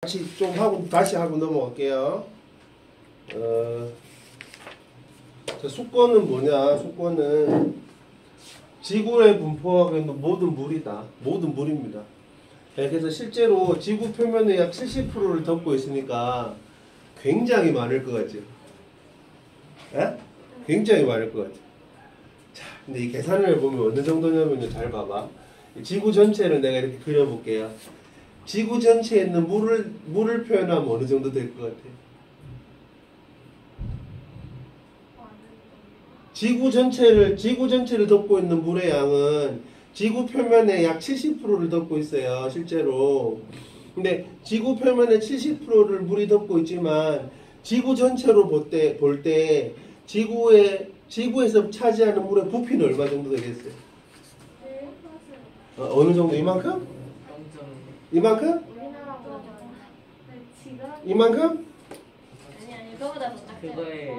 같이 좀 하고 다시 하고 넘어갈게요. 자, 수권은 뭐냐? 수권은 지구에 분포하고 있는 모든 물이다. 모든 물입니다. 그래서 실제로 지구 표면의 약 70%를 덮고 있으니까 굉장히 많을 것 같죠? 에? 굉장히 많을 것 같죠? 자, 근데 이 계산을 해보면 어느 정도냐면요. 잘 봐봐. 지구 전체를 내가 이렇게 그려볼게요. 지구 전체에 있는 물을 표현하면 어느 정도 될 것 같아요? 지구 전체를 덮고 있는 물의 양은 지구 표면의 약 70%를 덮고 있어요, 실제로. 근데 지구 표면의 70%를 물이 덮고 있지만, 지구 전체로 볼 때, 지구에서 차지하는 물의 부피는 얼마 정도 되겠어요? 어느 정도? 이만큼? 이만큼? 이만큼? 아니 그거보다 더 작아요. 그거에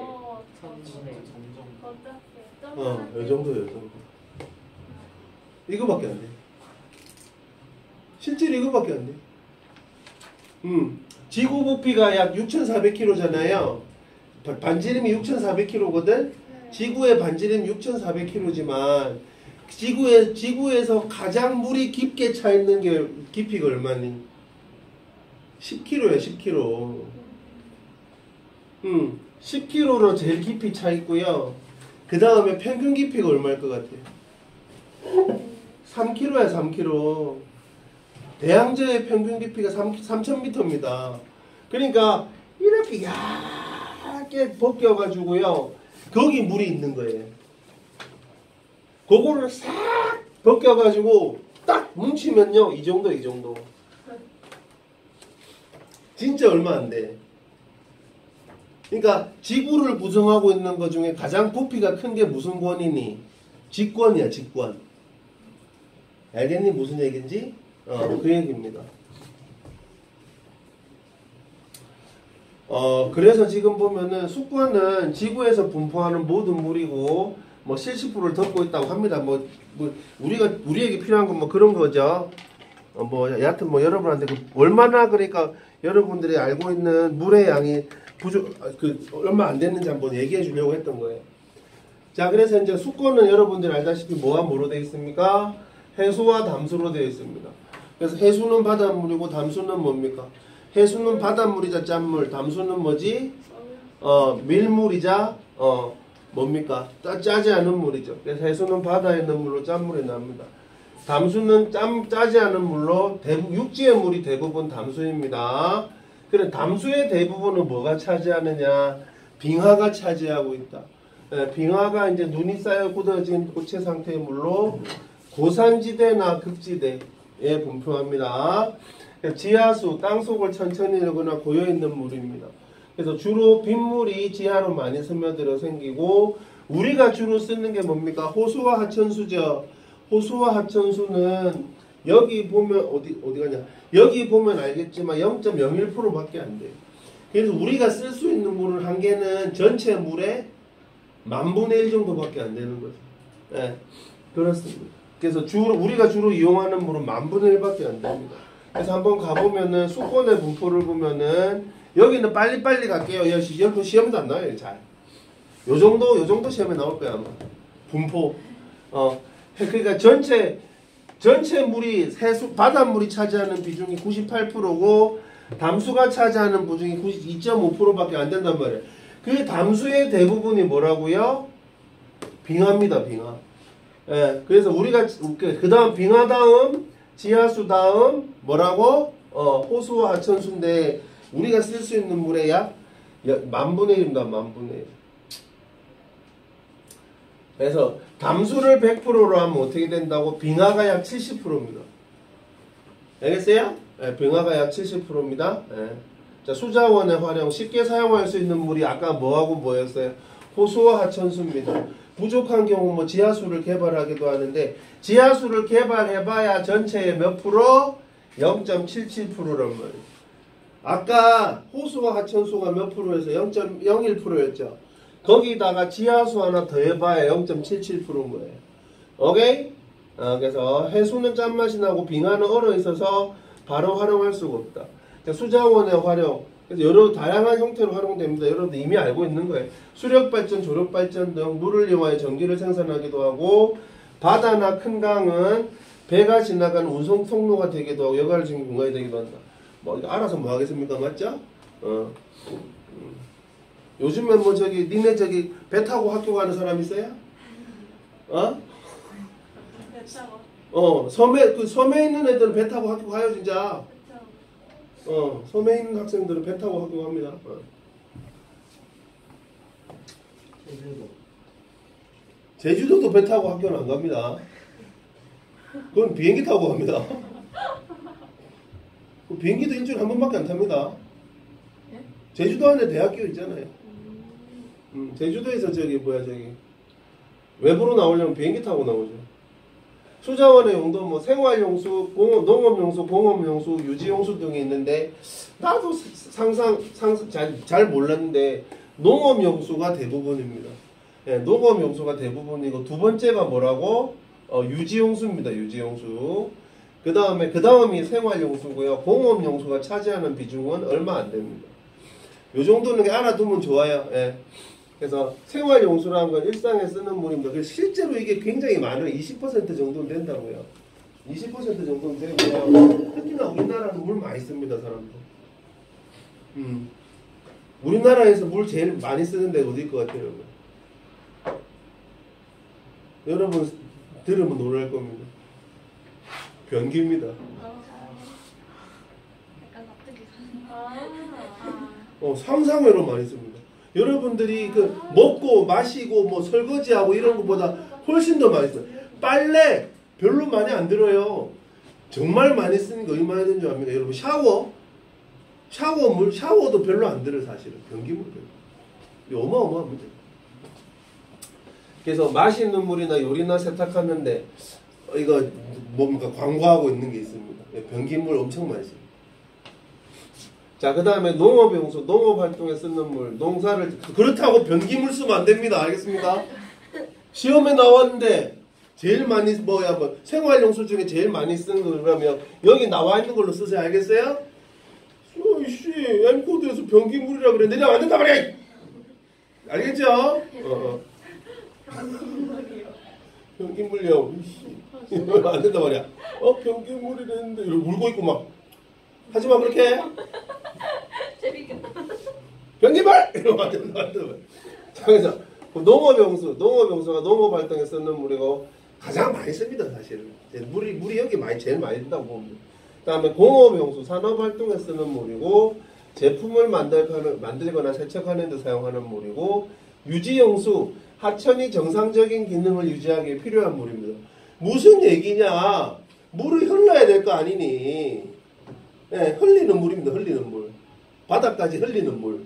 이 정도예요, 이 정도. 이거밖에 안 돼. 실제로 이거밖에 안 돼. 지구 부피가 약 6,400kg잖아요. 반지름이 6,400kg거든? 지구의 반지름이 6,400kg지만, 지구에서 가장 물이 깊게 차 있는 게 깊이가 얼마니? 10kg야, 10kg. 10kg로 제일 깊이 차 있고요. 그 다음에 평균 깊이가 얼마일 것 같아요? 3kg야, 3kg. 대양저의 평균 깊이가 3,000m입니다. 그러니까 이렇게 얇게 벗겨가지고요. 거기 물이 있는 거예요. 그거를 싹 벗겨가지고 딱 뭉치면요. 이 정도, 이 정도. 진짜 얼마 안 돼. 그러니까 지구를 구성하고 있는 것 중에 가장 부피가 큰 게 무슨 권이니? 직권이야, 직권. 알겠니? 무슨 얘기인지? 그 얘기입니다. 그래서 지금 보면은 수권은 지구에서 분포하는 모든 물이고, 뭐 70%를 덮고 있다고 합니다. 우리에게 필요한 건 뭐 그런 거죠. 여하튼 뭐 여러분한테 얼마나 그러니까 여러분들이 알고 있는 물의 양이 얼마 안 됐는지 한번 얘기해 주려고 했던 거예요. 자, 그래서 이제 수권은 여러분들이 알다시피 뭐와 뭐로 되어 있습니까? 해수와 담수로 되어 있습니다. 그래서 해수는 바닷물이고 담수는 뭡니까? 해수는 바닷물이자 짠물, 담수는 뭐지? 밀물이자 뭡니까? 짜지 않은 물이죠. 그래서 해수는 바다에 있는 물로 짠물이 납니다. 담수는 짜지 않은 물로 육지의 물이 대부분 담수입니다. 그래, 담수의 대부분은 뭐가 차지하느냐? 빙하가 차지하고 있다. 빙하가 이제 눈이 쌓여 굳어진 고체 상태의 물로 고산지대나 극지대에 분포합니다. 지하수, 땅속을 천천히 흐르거나 고여있는 물입니다. 그래서 주로 빗물이 지하로 많이 스며들어 생기고, 우리가 주로 쓰는 게 뭡니까? 호수와 하천수죠. 호수와 하천수는 여기 보면 어디 가냐? 여기 보면 알겠지만 0.01%밖에 안 돼요. 그래서 우리가 쓸 수 있는 물은 한계는 전체 물의 10,000분의 1 정도밖에 안 되는 거죠. 네, 그렇습니다. 그래서 우리가 주로 이용하는 물은 10,000분의 1밖에 안 됩니다. 그래서 한번 가보면은 수권의 분포를 보면은 여기는 빨리빨리 갈게요. 여러분 시험도 안 나와요, 잘. 요 정도 시험에 나올 거야, 아마. 분포. 그러니까 전체 물이 바닷물이 차지하는 비중이 98%고 담수가 차지하는 비중이 2.5%밖에 안 된단 말이에요. 그 담수의 대부분이 뭐라고요? 빙하입니다, 빙하. 예, 그래서 우리가 그 다음 빙하 다음 지하수 다음 뭐라고? 호수와 하천수인데 우리가 쓸 수 있는 물의 약 10,000분의 1입니다. 10,000분의 1. 그래서 담수를 100%로 하면 어떻게 된다고? 빙하가 약 70%입니다. 알겠어요? 네, 빙하가 약 70%입니다. 네. 자, 수자원의 활용, 쉽게 사용할 수 있는 물이 아까 뭐하고 뭐였어요? 호수와 하천수입니다. 부족한 경우 뭐 지하수를 개발하기도 하는데, 지하수를 개발해봐야 전체의 몇 프로? 0.77%란 말이에요. 아까 호수와 하천수가 몇 프로에서 0.01%였죠. 거기다가 지하수 하나 더 해봐야 0.77%인 거예요. 오케이? 그래서 해수는 짠맛이 나고 빙하는 얼어 있어서 바로 활용할 수가 없다. 수자원의 활용. 그래서 여러 다양한 형태로 활용됩니다. 여러분들 이미 알고 있는 거예요. 수력발전, 조력발전 등 물을 이용하여 전기를 생산하기도 하고 바다나 큰 강은 배가 지나가는 운송 통로가 되기도 하고 여가를 지닌 공간이 되기도 한다. 뭐 이거 알아서 뭐 하겠습니까? 맞죠? 요즘에 뭐 저기 니네 저기 배 타고 학교 가는 사람 있어요? 어? 섬에 있는 애들은 배 타고 학교 가요 진짜. 섬에 있는 학생들은 배 타고 학교 갑니다. 제주도도 배 타고 학교는 안 갑니다. 그건 비행기 타고 갑니다. 그 비행기도 일주일에 한 번밖에 안 탑니다. 제주도 안에 대학교 있잖아요. 제주도에서 저기 외부로 나오려면 비행기 타고 나오죠. 수자원의 용도 뭐 생활용수, 농업용수, 공업용수, 유지용수 등이 있는데 나도 잘 몰랐는데 농업용수가 대부분입니다. 네, 농업용수가 대부분이고 두 번째가 뭐라고? 유지용수입니다. 유지용수. 그 다음이 생활용수고요. 공업용수가 차지하는 비중은 얼마 안 됩니다. 요 정도는 알아두면 좋아요. 예. 그래서 생활용수라는 건 일상에 쓰는 물입니다. 그래서 실제로 이게 굉장히 많아요. 20% 정도는 된다고요. 20% 정도는 되고요. 특히나 우리나라는 물 많이 씁니다, 사람들. 우리나라에서 물 제일 많이 쓰는 데가 어디일 것 같아요, 여러분? 여러분 들으면 놀랄 겁니다. 변기입니다. 약간 납득이 상상외로 많이 씁니다. 여러분들이 그 먹고 마시고 뭐 설거지하고 이런 것보다 훨씬 더 많이 써요. 빨래 별로 많이 안 들어요. 정말 많이 쓰는 게 얼마나 되는 줄 압니까? 여러분 샤워도 별로 안 들어요. 사실은 변기물 별로. 어마어마합니다. 그래서 마시는 물이나 요리나 세탁하는데 이거 뭡니까 광고하고 있는 게 있습니다. 변기물 엄청 많이 씁니다. 자, 그 다음에 농업용수, 농업활동에 쓰는 물, 농사를, 그렇다고 변기물 쓰면 안 됩니다. 알겠습니까? 시험에 나왔는데, 제일 많이, 생활용수 중에 제일 많이 쓰는 거 그러면, 여기 나와 있는 걸로 쓰세요. 알겠어요? 씨, M코드에서 변기물이라 그랬는데, 내가 안 된다 말이야! 알겠죠? 변기물이요. 안 된다 말이야. 변기물이랬는데, 이러고 울고 있고 막. 하지마, 그렇게. 재밌겠다. 변기물! 이러면 안 된다. 자, 그래서 농업용수가 농업활동에 쓰는 물이고 가장 많이 씁니다, 사실은. 물이 여기 제일 많이 든다고 봅니다. 그 다음에 공업용수, 산업활동에 쓰는 물이고 제품을 만들거나 세척하는 데 사용하는 물이고 유지용수, 하천이 정상적인 기능을 유지하기 위해 필요한 물입니다. 무슨 얘기냐? 물을 흘러야 될 거 아니니? 네, 흘리는 물입니다. 흘리는 물. 바닥까지 흘리는 물.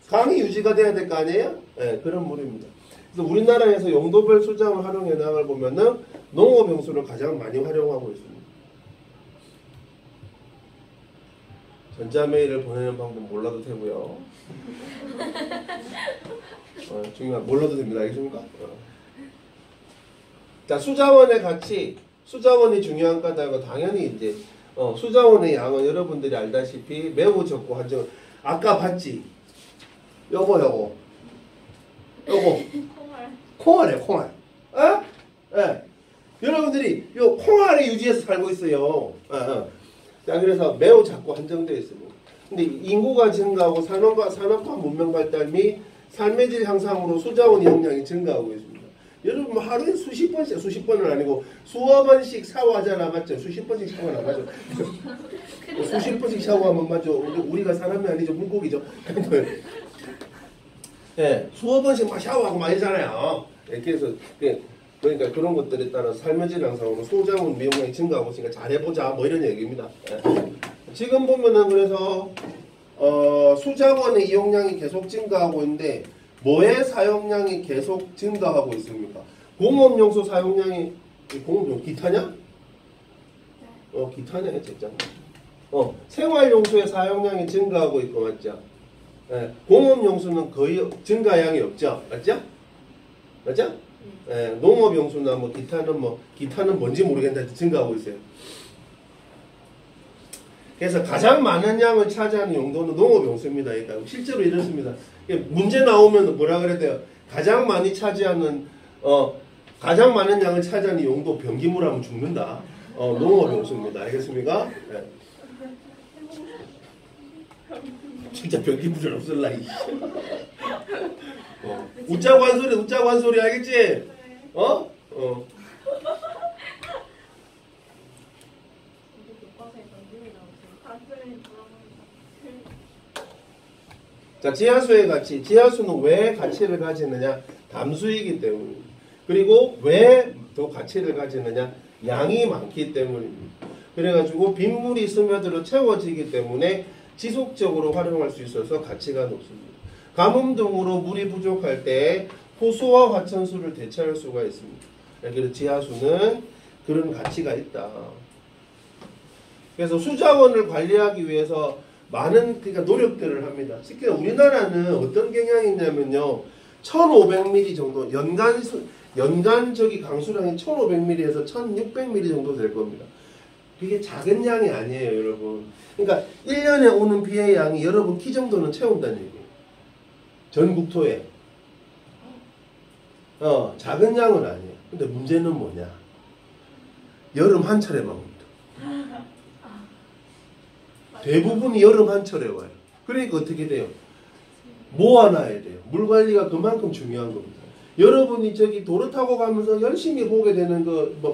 강이 유지가 돼야 될 거 아니에요? 네, 그런 물입니다. 그래서 우리나라에서 용도별 수자원 활용 현황을 보면은 농업용수를 가장 많이 활용하고 있습니다. 전자메일을 보내는 방법 몰라도 되고요. 중요한 몰라도 됩니다. 알겠습니까? 자, 수자원의 가치, 수자원이 중요한 까닭은 당연히 이제 수자원의 양은 여러분들이 알다시피 매우 적고 한정. 아까 봤지? 요거. 콩알이에요, 콩알. 예. 여러분들이 요 콩알의 유지에서 살고 있어요. 자, 그래서 매우 작고 한정되어 있습니다. 근데 인구가 증가하고 산업화 문명 발달 및 삶의 질 향상으로 수자원 이용량이 증가하고 있습니다. 여러분 하루에 수십 번은 아니고 수억 번씩 샤워하잖아, 맞죠? 수십 번씩 샤워는 안 하죠. 수십 번씩 샤워하면 맞죠? 우리가 사람이 아니죠, 물고기죠. 예, 수억 번씩 막 샤워하고 많이 하잖아요. 이렇게 해서 그러니까 그런 것들에 따라 삶의 질 향상으로 수자원 이용량이 증가하고 있으니까 잘해보자, 뭐 이런 얘기입니다. 예. 지금 보면은 그래서 수자원의 이용량이 계속 증가하고 있는데. 뭐의 사용량이 계속 증가하고 있습니까? 공업용수 사용량이 기타냐? 기타냐 했잖아. 생활용수의 사용량이 증가하고 있고 맞죠? 예, 공업용수는 거의 증가량이 없죠, 맞죠? 예, 농업용수나 기타는 뭔지 모르겠는데 증가하고 있어요. 그래서 가장 많은 양을 차지하는 용도는 농업용수입니다. 그러니까 실제로 이렇습니다. 문제 나오면 뭐라 그래야 돼요? 가장 많이 차지하는 가장 많은 양을 차지하는 용도 변기물 하면 죽는다. 농업용수입니다. 알겠습니까? 네. 진짜 변기물은 없을라. 웃자고 한 소리 알겠지? 어? 자, 지하수의 가치. 지하수는 왜 가치를 가지느냐? 담수이기 때문입니다. 그리고 왜 더 가치를 가지느냐? 양이 많기 때문입니다. 그래가지고 빗물이 스며들어 채워지기 때문에 지속적으로 활용할 수 있어서 가치가 높습니다. 가뭄 등으로 물이 부족할 때 호수와 화천수를 대체할 수가 있습니다. 그래서 지하수는 그런 가치가 있다. 그래서 수자원을 관리하기 위해서 많은 그러니까 노력들을 합니다. 특히 우리나라는 어떤 경향이 있냐면요. 1500mm 정도 연간 저기 강수량이 1500mm에서 1600mm 정도 될 겁니다. 그게 작은 양이 아니에요, 여러분. 그러니까 1년에 오는 비의 양이 여러분 키 정도는 채운다는 얘기예요. 전 국토에. 작은 양은 아니에요. 근데 문제는 뭐냐? 여름 한철에만 옵니다. 대부분이 여름 한철에 와요. 그러니까 어떻게 돼요? 모아놔야 돼요. 물 관리가 그만큼 중요한 겁니다. 여러분이 저기 도로 타고 가면서 열심히 보게 되는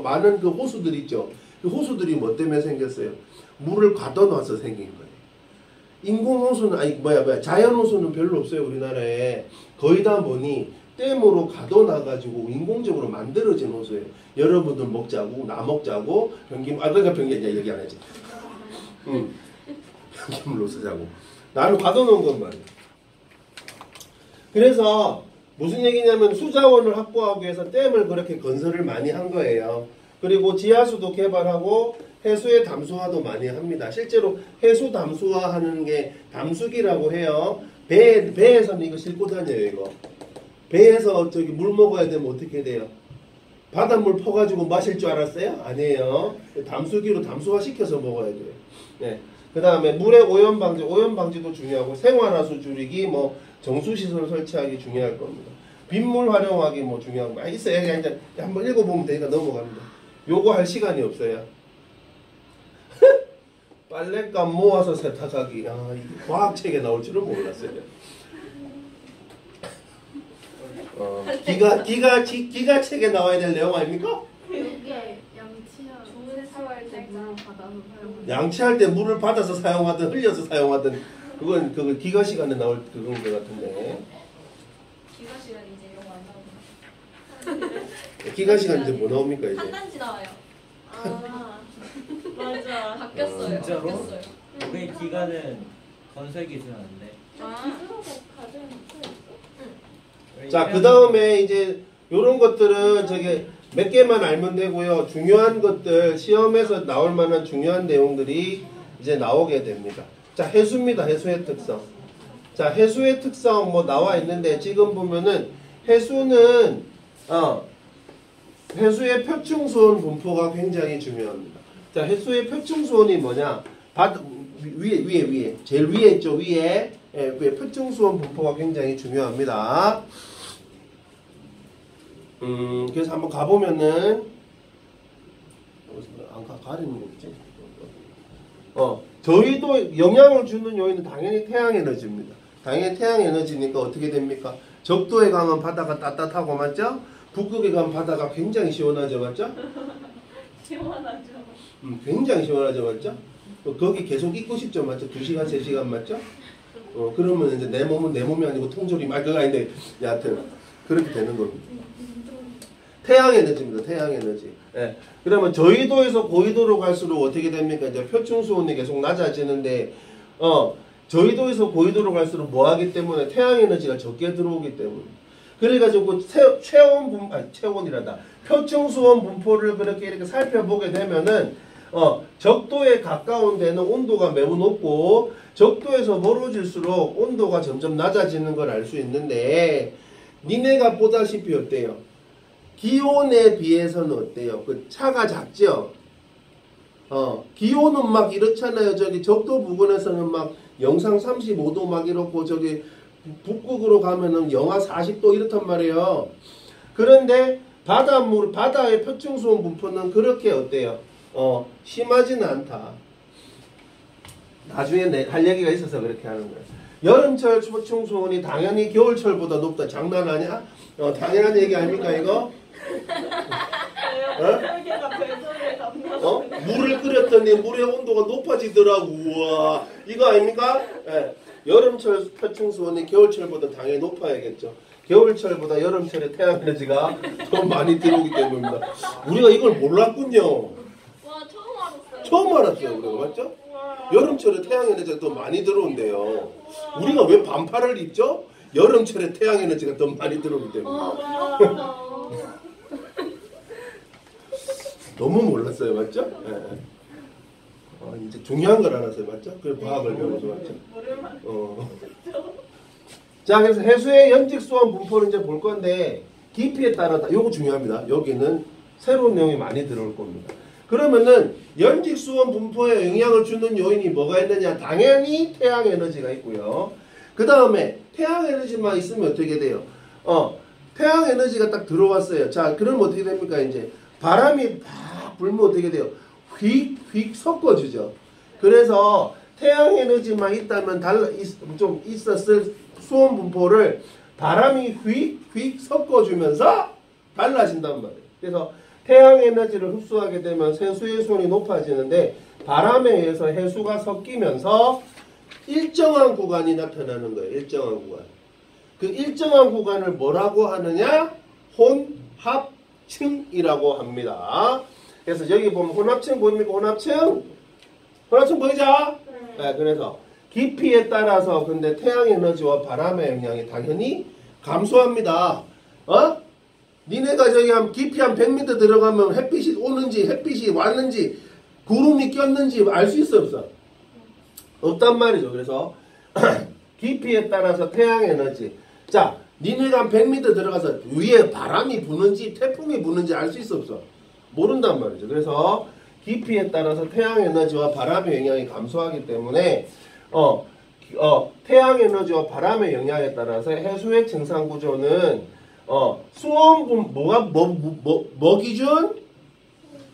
많은 그 호수들 있죠. 그 호수들이 뭐 때문에 생겼어요? 물을 가둬놔서 생긴 거예요. 인공호수는 자연호수는 별로 없어요. 우리나라에 거의 다 뭐니 댐으로 가둬놔가지고 인공적으로 만들어진 호수예요. 여러분들 먹자고 나 먹자고 그러니까 변기 이제 얘기 안 하지. 변기물로 쓰자고 나는 가둬놓은 것만. 그래서 무슨 얘기냐면 수자원을 확보하기 위해서 댐을 그렇게 건설을 많이 한 거예요. 그리고 지하수도 개발하고 해수의 담수화도 많이 합니다. 실제로 해수 담수화하는 게 담수기라고 해요. 배에서는 이거 싣고 다녀요. 이거 배에서 저기 물 먹어야 되면 어떻게 돼요? 바닷물 퍼가지고 마실 줄 알았어요? 아니에요. 담수기로 담수화 시켜서 먹어야 돼요. 네. 그 다음에 물의 오염 방지도 중요하고 생활하수 줄이기, 정수시설 설치하기 중요할 겁니다. 빗물 활용하기 중요한 거 있어요. 그냥 이제 한번 읽어보면 되니까 넘어갑니다. 요거 할 시간이 없어요. 빨랫감 모아서 세탁하기. 이게 과학책에 나올 줄은 몰랐어요. 기가책에 나와야 될 내용 아닙니까? 이게 양치할 때 물을 받아서 사용하는. 양치할 때 물을 받아서 사용하든 흘려서 사용하든 그건 기가 시간에 나올 그건 것 같은데. 기가 시간 이제 이런 거 안 나오고. 기가 시간 이제 뭐 나옵니까 이제? 한단지 나와요. 맞아. 바뀌었어요. 진짜로? 바뀌었어요. 우리 기가는 건설 기술하는데. 자, 그 다음에 이제 요런 것들은 저기 몇 개만 알면 되고요. 중요한 것들 시험에서 나올 만한 중요한 내용들이 이제 나오게 됩니다. 자, 해수입니다. 해수의 특성. 자, 해수의 특성 나와 있는데 지금 보면은 해수는 해수의 표층수온 분포가 굉장히 중요합니다. 자, 해수의 표층수온이 뭐냐? 위에 제일 위에 있죠. 위에 표층수온 분포가 굉장히 중요합니다. 그래서 한번 가보면은 가리는 거 없지? 저희도 영향을 주는 요인은 당연히 태양에너지입니다. 당연히 태양에너지니까 어떻게 됩니까? 적도에 가면 바다가 따뜻하고 맞죠? 북극에 가면 바다가 굉장히 시원하죠, 맞죠? 시원하죠. 굉장히 시원하죠, 맞죠? 거기 계속 있고 싶죠, 맞죠? 2시간, 3시간 맞죠? 그러면 이제 내 몸은 내 몸이 아니고 통조림, 그거 아닌데, 여하튼 그렇게 되는 겁니다. 태양에너지입니다. 태양에너지. 예. 그러면 저희도에서 고위도로 갈수록 어떻게 됩니까? 이제 표층수온이 계속 낮아지는데, 저희도에서 고위도로 갈수록 뭐 하기 때문에 태양에너지가 적게 들어오기 때문에. 그래가지고 체온이란다. 표층수온 분포를 그렇게 이렇게 살펴보게 되면은, 적도에 가까운 데는 온도가 매우 높고, 적도에서 멀어질수록 온도가 점점 낮아지는 걸 알 수 있는데, 니네가 보다시피 어때요? 기온에 비해서는 어때요? 그 차가 작죠? 기온은 막 이렇잖아요. 저기 적도 부근에서는 막 영상 35도 막 이렇고 저기 북극으로 가면은 영하 40도 이렇단 말이에요. 그런데 바다의 표층수온 분포는 그렇게 어때요? 심하지는 않다. 나중에 할 얘기가 있어서 그렇게 하는 거예요. 여름철 표층수온이 당연히 겨울철보다 높다. 장난 아니야? 당연한 얘기 아닙니까 이거? 물을 끓였더니 물의 온도가 높아지더라고. 우와. 이거 아닙니까? 예. 여름철 표층수온이 겨울철보다 당연히 높아야겠죠. 겨울철보다 여름철에 태양 에너지가 더 많이 들어오기 때문입니다. 우리가 이걸 몰랐군요. 와 처음 알았어요. 처음 알았어요. 우리가 맞죠? 여름철에 태양 에너지가 더 많이 들어온대요. 우리가 왜 반팔을 입죠? 여름철에 태양 에너지가 더 많이 들어오기 때문에. 너무 몰랐어요. 맞죠? 예. 이제 중요한 걸 알았어요. 맞죠? 그 과학을 배워서 맞죠? 자, 그래서 해수의 연직수온 분포를 이제 볼 건데 깊이에 따라 요거 중요합니다. 여기는 새로운 내용이 많이 들어올 겁니다. 그러면은 연직수온 분포에 영향을 주는 요인이 뭐가 있느냐? 당연히 태양 에너지가 있고요. 그 다음에 태양 에너지만 있으면 어떻게 돼요? 태양 에너지가 딱 들어왔어요. 자, 그러면 어떻게 됩니까? 이제 바람이 팍 불면 어떻게 돼요? 휙휙 섞어주죠. 그래서 태양 에너지만 있다면 좀 있었을 수온 분포를 바람이 휙휙 섞어주면서 달라진단 말이에요. 그래서 태양 에너지를 흡수하게 되면 해수의 수온이 높아지는데 바람에 의해서 해수가 섞이면서 일정한 구간이 나타나는 거예요. 일정한 구간. 그 일정한 구간을 뭐라고 하느냐? 혼합층이라고 합니다. 그래서 여기 보면 혼합층 보입니까? 혼합층? 혼합층 보이죠? 네, 그래서 깊이에 따라서 근데 태양 에너지와 바람의 영향이 당연히 감소합니다. 니네가 저기 깊이 한 100m 들어가면 햇빛이 오는지 햇빛이 왔는지 구름이 꼈는지 알 수 있어 없어? 없단 말이죠. 그래서 깊이에 따라서 태양 에너지. 자, 니네가 한 100m 들어가서 위에 바람이 부는지 태풍이 부는지 알 수 있어 없어? 모른단 말이죠. 그래서 깊이에 따라서 태양 에너지와 바람의 영향이 감소하기 때문에 태양 에너지와 바람의 영향에 따라서 해수의 증상 구조는 수온 뭐 기준?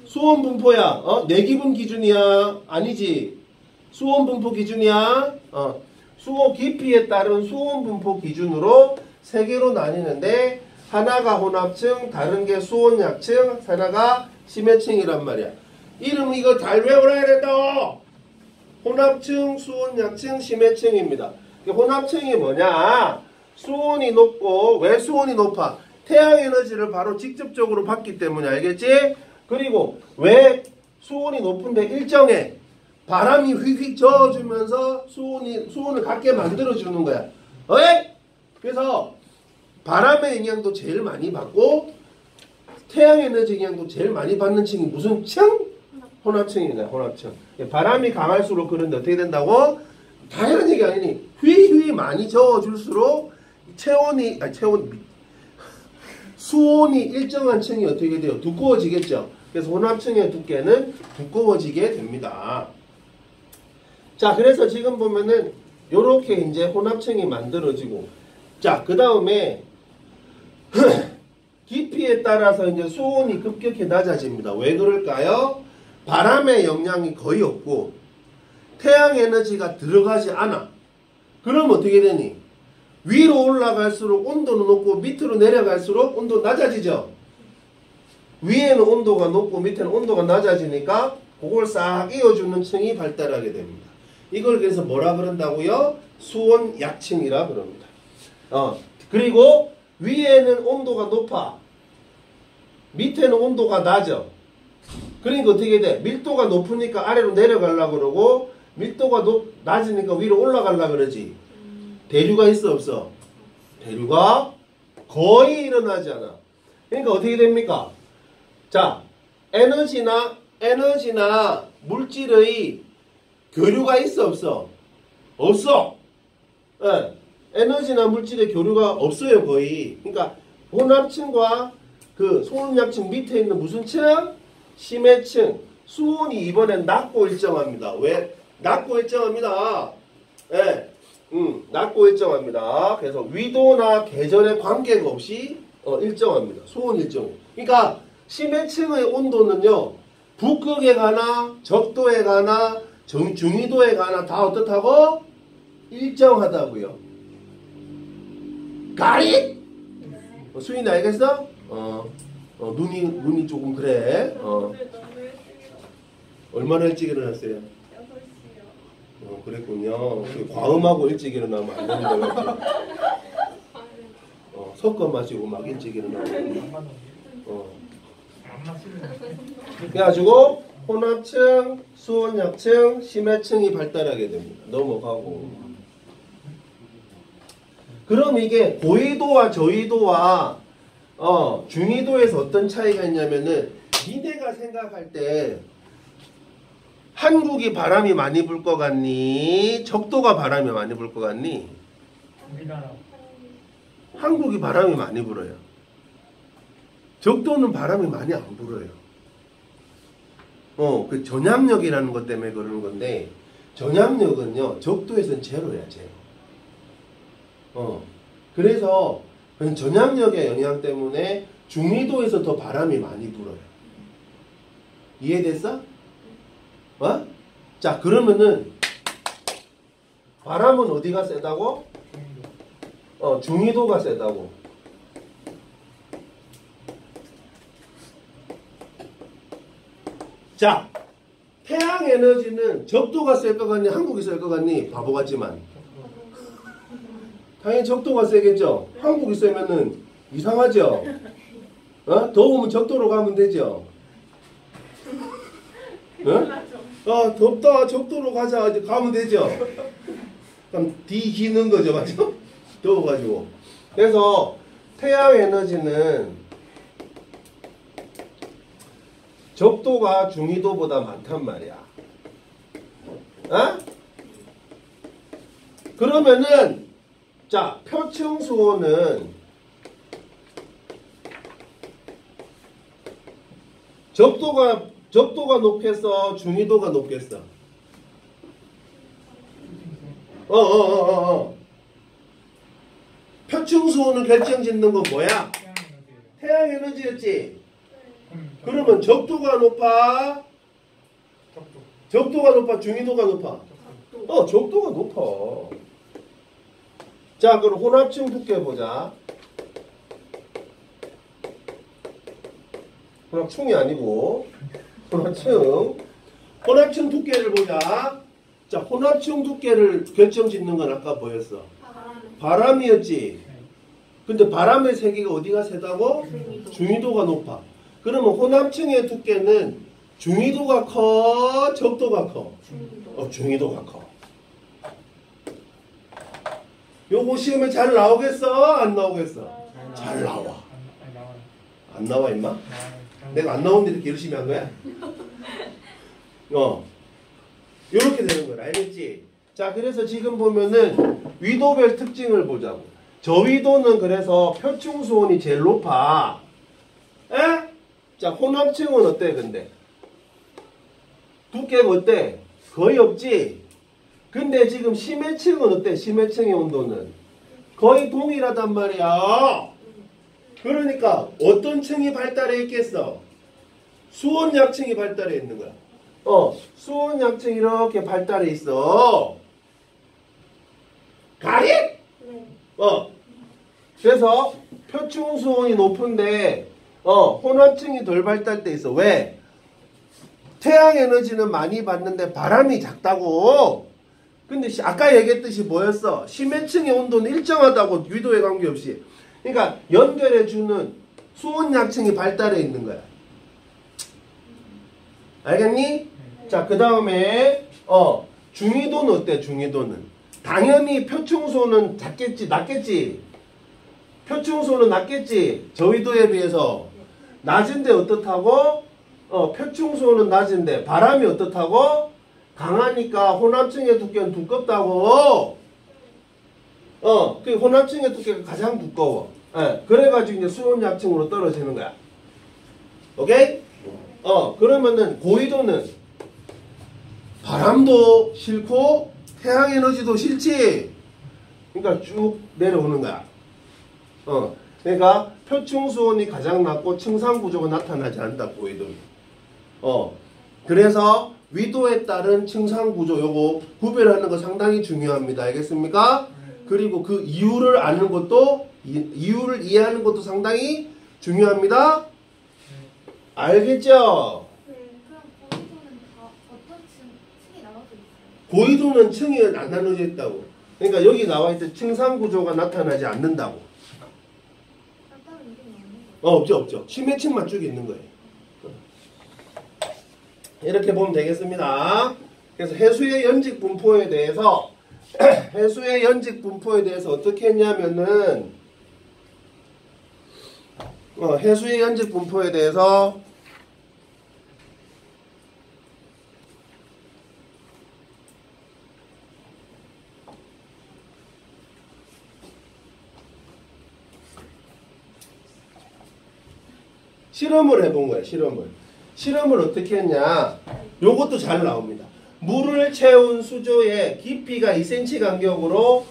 수온 분포야. 내 기분 기준이야. 아니지. 수온 분포 기준이야. 수온 깊이에 따른 수온 분포 기준으로 세 개로 나뉘는데 하나가 혼합층, 다른 게 수온 약층, 하나가 심해층이란 말이야. 이름 이거 잘 외워야 된다. 혼합층, 수온 약층, 심해층입니다. 혼합층이 뭐냐? 수온이 높고 왜 수온이 높아? 태양 에너지를 바로 직접적으로 받기 때문에 알겠지? 그리고 왜 수온이 높은데 일정해? 바람이 휙휙 저어주면서 수온을 갖게 만들어주는 거야. 그래서 바람의 영향도 제일 많이 받고 태양 에너지 영향도 제일 많이 받는 층이 무슨 층? 혼합층입니다. 혼합층. 바람이 강할수록 그런데 어떻게 된다고? 당연한 얘기 아니니 휘휘 많이 저어줄수록 수온이 일정한 층이 어떻게 돼요? 두꺼워지겠죠. 그래서 혼합층의 두께는 두꺼워지게 됩니다. 자, 그래서 지금 보면은 요렇게 이제 혼합층이 만들어지고, 자, 그 다음에 깊이에 따라서 이제 수온이 급격히 낮아집니다. 왜 그럴까요? 바람의 영향이 거의 없고 태양 에너지가 들어가지 않아. 그럼 어떻게 되니? 위로 올라갈수록 온도는 높고 밑으로 내려갈수록 온도 낮아지죠. 위에는 온도가 높고 밑에는 온도가 낮아지니까 그걸 싹 이어주는 층이 발달하게 됩니다. 이걸 그래서 뭐라 그런다고요? 수온 약층이라 그럽니다. 그리고 위에는 온도가 높아. 밑에는 온도가 낮아. 그러니까 어떻게 돼? 밀도가 높으니까 아래로 내려가려고 그러고 밀도가 낮으니까 위로 올라가려고 그러지. 대류가 있어 없어? 대류가 거의 일어나지 않아. 그러니까 어떻게 됩니까? 자, 에너지나 물질의 교류가 있어 없어? 없어. 네. 에너지나 물질의 교류가 없어요 거의. 그러니까 혼합층과 그 소음약층 밑에 있는 무슨 층? 심해층. 수온이 이번엔 낮고 일정합니다. 왜? 낮고 일정합니다. 예. 낮고 일정합니다. 그래서 위도나 계절에 관계가 없이 일정합니다. 수온 일정. 그러니까 심해층의 온도는요. 북극에 가나 적도에 가나 중위도에 가나 다 어떻다고? 일정하다고요. 가릿? 수인이 알겠어? 눈이 조금 그래. 얼마나 일찍 일어났어요? 6시요. 그랬군요. 과음하고 일찍 일어나면 안 된다고. 섞어 마시고 막 일찍 일어나고. 그래가지고 혼합층, 수온약층, 심해층이 발달하게 됩니다. 넘어가고. 그럼 이게 고위도와 저위도와 중위도에서 어떤 차이가 있냐면은 니네가 생각할 때 한국이 바람이 많이 불 것 같니? 적도가 바람이 많이 불 것 같니? 우리나라. 한국이 바람이 많이 불어요. 적도는 바람이 많이 안 불어요. 그 전압력이라는 것 때문에 그러는 건데 전압력은요 적도에서는 제로야 제로. 그래서 전압력의 영향 때문에 중위도에서 더 바람이 많이 불어요. 이해됐어? 자 그러면은 바람은 어디가 세다고? 중위도가 세다고. 자, 태양 에너지는 적도가 셀 것 같니? 한국이 셀 것 같니? 바보 같지만. 당연히 적도가 세겠죠? 한국이 세면은 이상하죠? 더우면 적도로 가면 되죠? 덥다, 적도로 가자. 이제 가면 되죠? 그럼 뒤기는 거죠, 맞죠? 더워가지고. 그래서 태양 에너지는 적도가 중위도보다 많단 말이야. 그러면은 자 표층 수온은 적도가 높겠어, 중위도가 높겠어. 표층 수온을 결정짓는 건 뭐야? 태양 에너지였지. 그러면 적도가 높아? 적도가 높아? 중위도가 높아? 적도가 높아. 자, 그럼 혼합층 두께 보자. 혼합층이 아니고 혼합층 두께를 보자. 자, 혼합층 두께를 결정짓는 건 아까 뭐였어? 바람이었지. 근데 바람의 세기가 어디가 세다고? 중위도가 높아. 그러면 혼합층의 두께는 중위도가 커, 적도가 커? 중위도가 커. 요거 시험에 잘 나오겠어? 안 나오겠어? 잘 나와. 안 나와 임마? 내가 안 나오는데 이렇게 열심히 한 거야? 요렇게 되는 거야. 알겠지? 자, 그래서 지금 보면은 위도별 특징을 보자고. 저위도는 그래서 표층 수온이 제일 높아. 에? 자, 혼합층은 어때, 근데? 두께가 어때? 거의 없지? 근데 지금 심해층은 어때? 심해층의 온도는? 거의 동일하단 말이야. 그러니까 어떤 층이 발달해 있겠어? 수온약층이 발달해 있는 거야. 수온약층이 이렇게 발달해 있어. 가릿? 그래서 표층 수온이 높은데 혼합층이 덜 발달돼 있어. 왜? 태양 에너지는 많이 받는데 바람이 작다고. 근데 아까 얘기했듯이 뭐였어? 심해층의 온도는 일정하다고, 위도에 관계없이. 그러니까 연결해주는 수온약층이 발달해 있는 거야. 알겠니? 자, 그 다음에 중위도는 어때? 중위도는 당연히 표층수온은 작겠지, 낮겠지. 표층수온은 낮겠지. 저위도에 비해서 낮은데 어떻다고? 표층수온은 낮은데 바람이 어떻다고? 강하니까 혼합층의 두께는 두껍다고. 그 혼합층의 두께가 가장 두꺼워. 그래가지고 이제 수온약층으로 떨어지는 거야. 오케이? 그러면은 고緯도는 바람도 싫고 태양 에너지도 싫지. 그러니까 쭉 내려오는 거야. 그러니까 표층 수온이 가장 낮고 층상 구조가 나타나지 않는다. 고緯도는. 그래서 위도에 따른 층상 구조 요거 구별하는 거 상당히 중요합니다. 알겠습니까? 그리고 그 이유를 아는 것도 이유를 이해하는 것도 상당히 중요합니다. 알겠죠? 그럼 고위도는 다 어떤 층이 나눠져 있어요? 고緯도는 층이 안 나눠져 있다고. 그러니까 여기 나와 있듯 층상 구조가 나타나지 않는다고. 따로 이름이 없는 거예요? 없죠. 심해층만 쭉 있는 거예요. 이렇게 보면 되겠습니다. 그래서 해수의 연직 분포에 대해서 어떻게 했냐면은 해수의 연직 분포에 대해서 실험을 해본 거예요. 실험을 어떻게 했냐. 요것도 잘 나옵니다. 물을 채운 수조에 깊이가 2cm 간격으로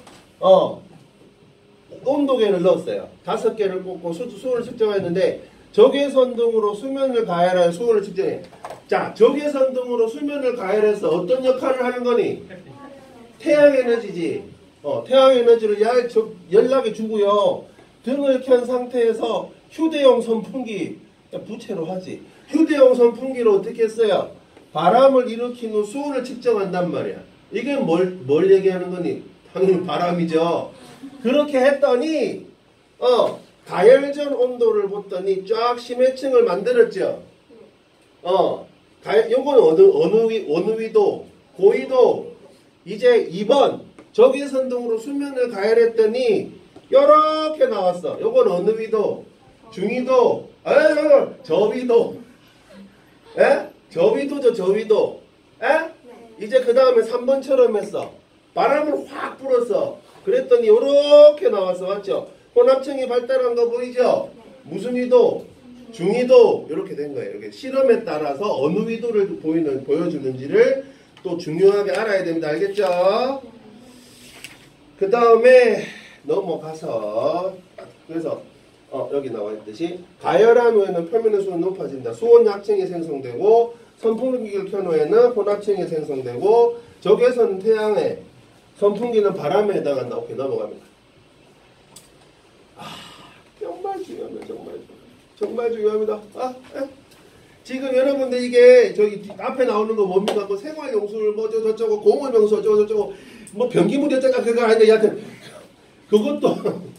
온도계를 넣었어요. 5개를 꽂고 수온을 측정했는데 적외선 등으로 수면을 가열하여 수온을 측정해. 자, 적외선 등으로 수면을 가열해서 어떤 역할을 하는 거니? 태양 에너지지. 태양 에너지를 연락에 주고요. 등을 켠 상태에서 휴대용 선풍기, 부채로 하지. 휴대용 선풍기로 어떻게 했어요? 바람을 일으킨 후 수온을 측정한단 말이야. 이게 뭘 얘기하는 거니? 당연히 바람이죠. 그렇게 했더니 가열전 온도를 봤더니 쫙 심해층을 만들었죠. 요거는 어느 위도? 고위도. 이제 2번 적외선 등으로 수면을 가열했더니 요렇게 나왔어. 요건 어느 위도? 중위도. 저위도. 에? 저위도죠, 저위도. 에? 네. 이제 그 다음에 3번처럼 했어. 바람을 확 불었어. 그랬더니 요렇게 나왔어. 맞죠? 혼합층이 발달한 거 보이죠? 무슨 위도? 중위도. 이렇게 된 거예요. 이렇게 실험에 따라서 어느 위도를 보여주는지를 또 중요하게 알아야 됩니다. 알겠죠? 그 다음에 넘어가서 그래서 여기 나와 있듯이 가열한 후에는 표면의 수온이 높아진다. 수온 약층이 생성되고 선풍기를 켠 후에는 혼합층이 생성되고 적외선 태양에 선풍기는 바람에 해당한다. 오케이, 넘어갑니다. 정말 중요합니다. 정말 중요합니다. 지금 여러분들 이게 저기 앞에 나오는 거 뭡니까? 뭐 생활용수를 뭐 저쩌고 공원용수 저쩌고 뭐 변기물이 어쩌고 그거 아닌데 여하튼 그것도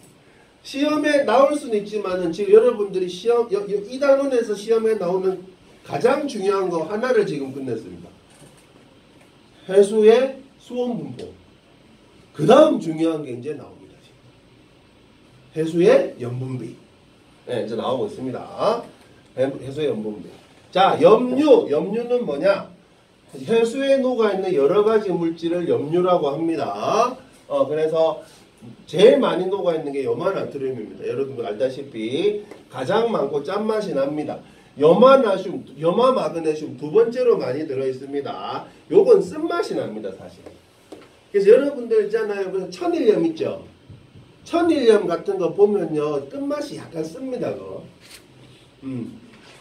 시험에 나올 수는 있지만은 지금 여러분들이 시험 이 단원에서 시험에 나오는 가장 중요한 거 하나를 지금 끝냈습니다. 해수의 수온 분포. 그 다음 중요한 게 이제 나옵니다. 지금. 해수의 염분비. 네, 이제 나오고 있습니다. 해수의 염분비. 자, 염류는 뭐냐? 해수에 녹아있는 여러 가지 물질을 염류라고 합니다. 그래서 제일 많이 녹아있는 게 염화나트륨입니다. 여러분들 알다시피 가장 많고 짠맛이 납니다. 염화 마그네슘 두 번째로 많이 들어있습니다. 요건 쓴맛이 납니다, 사실. 그래서 여러분들 있잖아요. 그래서 천일염 있죠? 천일염 같은 거 보면요. 끝맛이 약간 씁니다, 그거.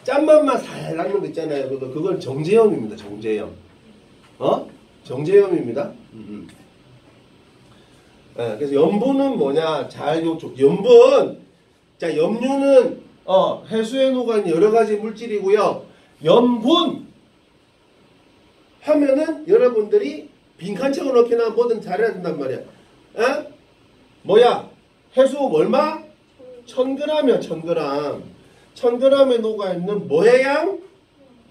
짠맛만 살 나는 거 있잖아요. 그건 정제염입니다, 정제염. 정제염입니다. 네, 그래서 염분은 뭐냐? 염분. 자, 염류는 해수에 녹아있는 여러 가지 물질이고요. 염분 하면은 여러분들이 빈칸책을 넣기나 뭐든 잘해야 된단 말이야. 뭐야? 해수 얼마? 1000g이야, 1000g. 1000g에 녹아있는 뭐의 양?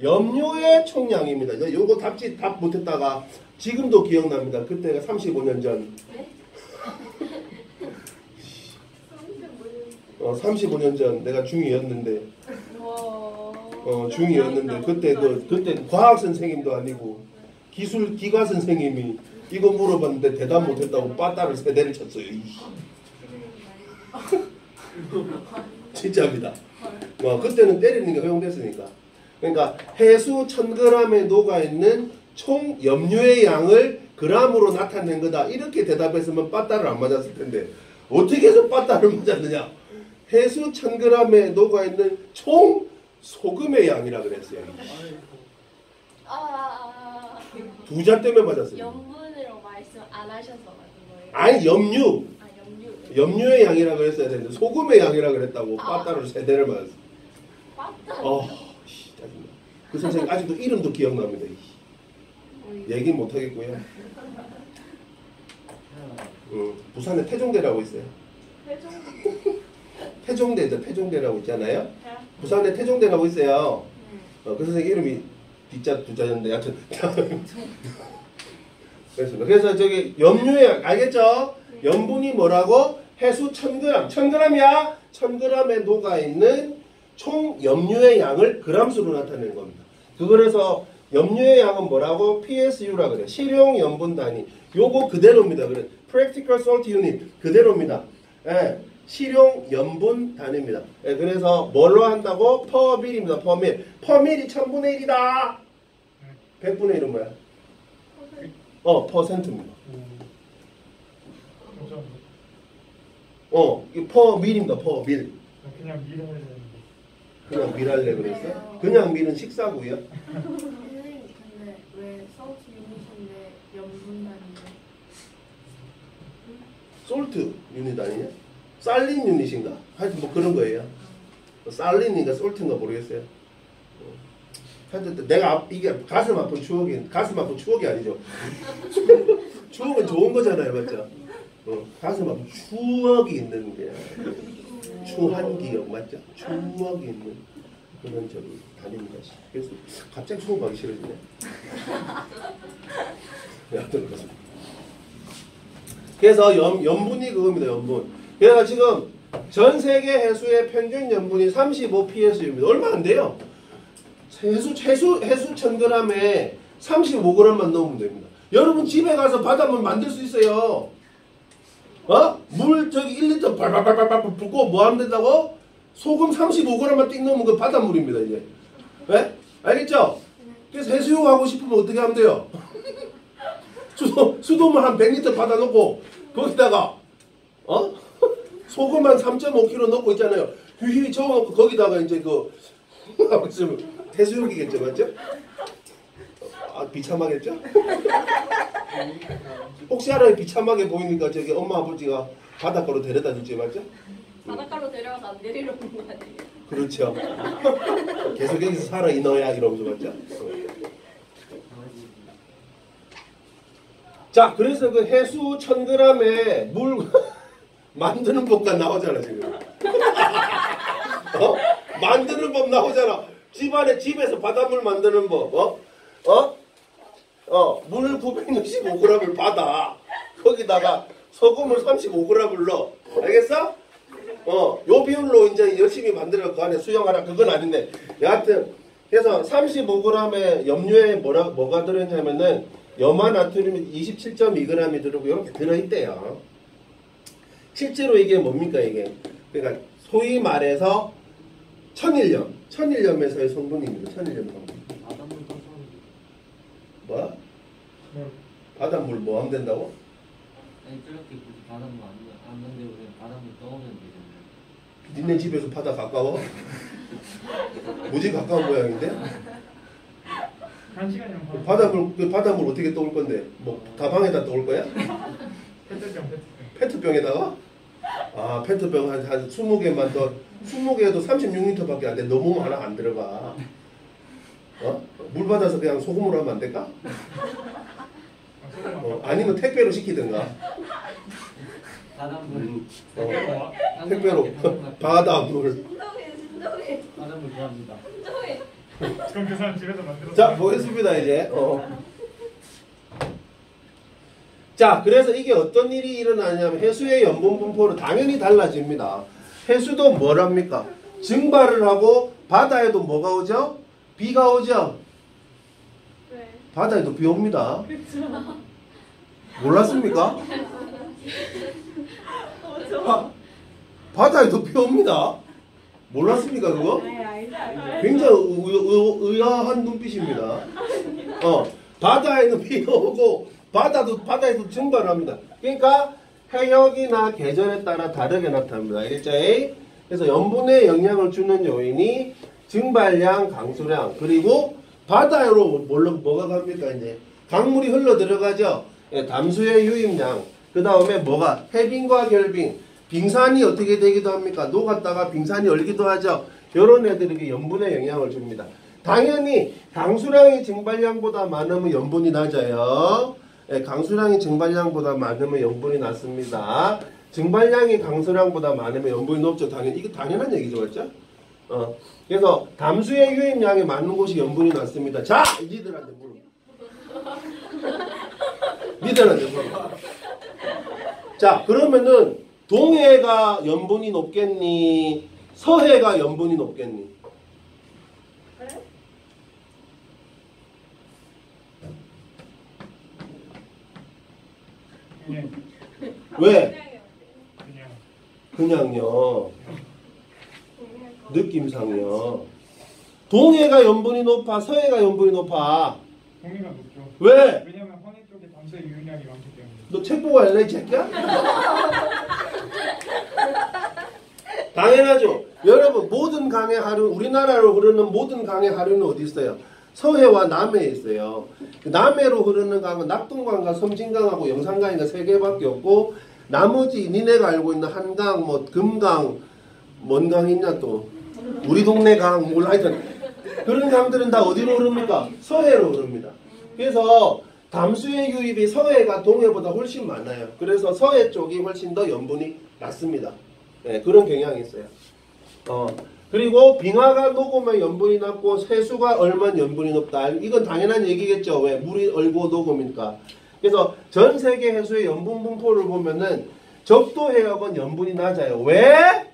염료의 총량입니다. 요거 답 못했다가 지금도 기억납니다. 그때가 35년 전. 네? 35년 전 내가 중2였는데 와. 중2였는데 그때 과학 선생님도 아니고 기과 선생님이 이거 물어봤는데 대답 못했다고 빠따를 3대를 쳤어요. 진짜입니다. 그때는 때리는 게 허용됐으니까. 그러니까 해수 1000g에 녹아있는 총 염료의 양을 g으로 나타낸 거다. 이렇게 대답했으면 빠따를 안 맞았을 텐데 어떻게 해서 빠따를 맞았느냐. 해수 1000g에 녹아있는 총 소금의 양이라 그랬어요. 두 자 때문에 맞았어요. 염분으로 말씀 안 하셔서 맞은 거예요. 아니 염류. 아 염류. 염료의 양이라 그랬어야 되는데 소금의 양이라 그랬다고 빠따로 3대를 맞았어. 빠따. 짜증나. 그 선생님 아직도 이름도 기억납니다. 얘기 못 하겠고요. 부산에 태종대라고 있어요. 태종대죠. 태종대라고 있잖아요. 부산에 태종대라고 있어요. 그 선생님 이름이 뒷자 두자였는데 여하튼 그래서 저기 염료의 양 알겠죠? 염분이 뭐라고? 해수 1000g. 1000g이야. 1000g에 녹아있는 총 염료의 양을 g수로 나타내는 겁니다. 그래서 염료의 양은 뭐라고? PSU라 그래. 실용 염분 단위. 요거 그대로입니다. 그래. Practical Salt Unit 그대로입니다. 예, 실용 염분 단위입니다. 예, 그래서 뭘로 한다고? 퍼밀입니다. 퍼밀. 퍼밀이 1000분의 1이다. 100분의 1은 뭐야? 퍼센트입니다. 이 퍼밀입니다. 퍼밀. 그냥 밀 해야 되는데. 그냥 밀할래 그랬어? 그냥 밀은 식사고요. 선생님 근데 왜 서브 유닛인데 염분 단위예요? 솔트 유닛 아니냐? 살린 유닛인가? 하여튼 뭐 그런 거예요. 살린인가 솔트인가 모르겠어요. 하여튼 내가 이게 가슴 아픈 추억이 아니죠. 추억은 좋은 거잖아요, 맞죠? 가슴 아픈 추억이 있는 게 추한 기억 맞죠? 추억이 있는 그런 저기 다닙니다. 그래서 갑자기 수업하기 싫어지네. 여하튼 그렇습니다. 그래서 염분이 그겁니다. 염분. 그래서 지금 전 세계 해수의 평균 염분이 35 psu입니다. 얼마 안 돼요. 해수 1000g에 35g만 넣으면 됩니다. 여러분 집에 가서 바닷물 만들 수 있어요. 물 저기 1리터 발발발발 붓고 뭐 하면 된다고? 소금 35g만 띡 넣으면 그 바닷물입니다. 이제. 네? 알겠죠? 그래서 해수욕 하고 싶으면 어떻게 하면 돼요? 수돗물 한 100리터 받아 놓고 거기다가 소금 한 3.5kg 넣고 있잖아요. 휘휘 저어놓고 거기다가 이제 그 해수욕이겠죠, 맞죠? 비참하겠죠? 혹시 알아요? 비참하게 보이니까 저기 엄마 아버지가 바닷가로 데려다 줄지, 맞죠? 바닷가로 데려가서 안 데리러 온 거 아니에요? 그렇죠. 계속 여기서 살아 이 너야 이러면서 맞죠? 자, 그래서 그 해수 1000g에 물 만드는 법가 나오잖아 지금. 만드는 법 나오잖아. 집에서 바닷물 만드는 법. 물 965g을 받아. 거기다가 소금을 35g을 넣어. 알겠어? 요 비율로 이제 열심히 만들어 그 안에 수영하라. 그건 아닌데. 여하튼 그래서 35g의 염료에 뭐가 들어있냐면은 염화나트륨이 27.2g이 들어오고 이렇게 들어있대요. 실제로 이게 뭡니까 이게? 그러니까 소위 말해서 천일염에서의 성분입니다. 천일염 성분. 바닷물 떠서 뭐? 바닷물 뭐 하면 된다고? 아니 저렇게 굳이 바닷물 안 넣는데 우리는 바닷물 떠오면 되잖아요. 니네 집에서 바다 가까워? 무지 가까운 모양인데? 1시간이면 바닷물 어떻게 떠올 건데? 뭐 가방에다 떠올 거야? 페트병. 페트병에다가? 아 페트병 한 20개만 더 20개도 36리터밖에 안 돼. 너무 하나 안 들어가. 물 받아서 그냥 소금으로 하면 안 될까? 아니면 택배로 시키든가. 바닷물. 택배로 바닷물. 진정해. 바닷물 좋아합니다. 진정해. 그럼 그 사람 집에서 만들어. 자 보겠습니다 이제. 자 그래서 이게 어떤 일이 일어나냐면 해수의 염분 분포는 당연히 달라집니다. 해수도 뭐랍니까? 증발을 하고 바다에도 뭐가 오죠? 비가 오죠? 네. 바다에도 비 옵니다. 그쵸. 몰랐습니까? 바다에도 비 옵니다. 몰랐습니까 그거? 네, 이제 알죠. 굉장히 의아한 눈빛입니다. 바다에는 비가 오고 바다에서 증발합니다. 그러니까 해역이나 계절에 따라 다르게 나타납니다. 알겠죠? 그래서 염분에 영향을 주는 요인이 증발량, 강수량, 그리고 바다로 뭐가 갑니까? 이제 강물이 흘러 들어가죠. 담수의 유입량. 그 다음에 뭐가 해빙과 결빙. 빙산이 어떻게 되기도 합니까? 녹았다가 빙산이 얼기도 하죠. 이런 애들에게 염분에 영향을 줍니다. 당연히 강수량이 증발량보다 많으면 염분이 낮아요. 강수량이 증발량보다 많으면 염분이 낮습니다. 증발량이 강수량보다 많으면 염분이 높죠. 당연히 이거 당연한 얘기죠, 맞죠? 그래서 담수의 유입량이 많은 곳이 염분이 낮습니다. 자, 니들한테 물어. 니들한테 물어. 자, 그러면은 동해가 염분이 높겠니? 서해가 염분이 높겠니? 그래? 그냥 왜? 그냥 그냥요. 느낌상요. 동해가 염분이 높아, 서해가 염분이 높아. 동해가 높죠. 왜? 왜냐면 황해 쪽에 담수의 유인량이 많기 때문에. 너 책 보고 할래, 이 새끼야? 당연하죠. 여러분, 모든 강의 하류, 우리나라로 흐르는 모든 강의 하류는 어디 있어요? 서해와 남해에 있어요. 남해로 흐르는 강은 낙동강과 섬진강하고 영산강인가 3개밖에 없고, 나머지 니네가 알고 있는 한강, 뭐 금강, 뭔 강 있냐 또. 우리 동네 강, 몰라 하여튼. 그런 강들은 다 어디로 흐릅니까? 서해로 흐릅니다. 그래서 담수의 유입이 서해가 동해보다 훨씬 많아요. 그래서 서해 쪽이 훨씬 더 염분이 낮습니다. 네, 그런 경향이 있어요. 그리고 빙하가 녹으면 염분이 낮고 해수가 얼면 염분이 높다. 이건 당연한 얘기겠죠. 왜? 물이 얼고 녹으니까. 그래서 전 세계 해수의 염분 분포를 보면은 적도 해역은 염분이 낮아요. 왜?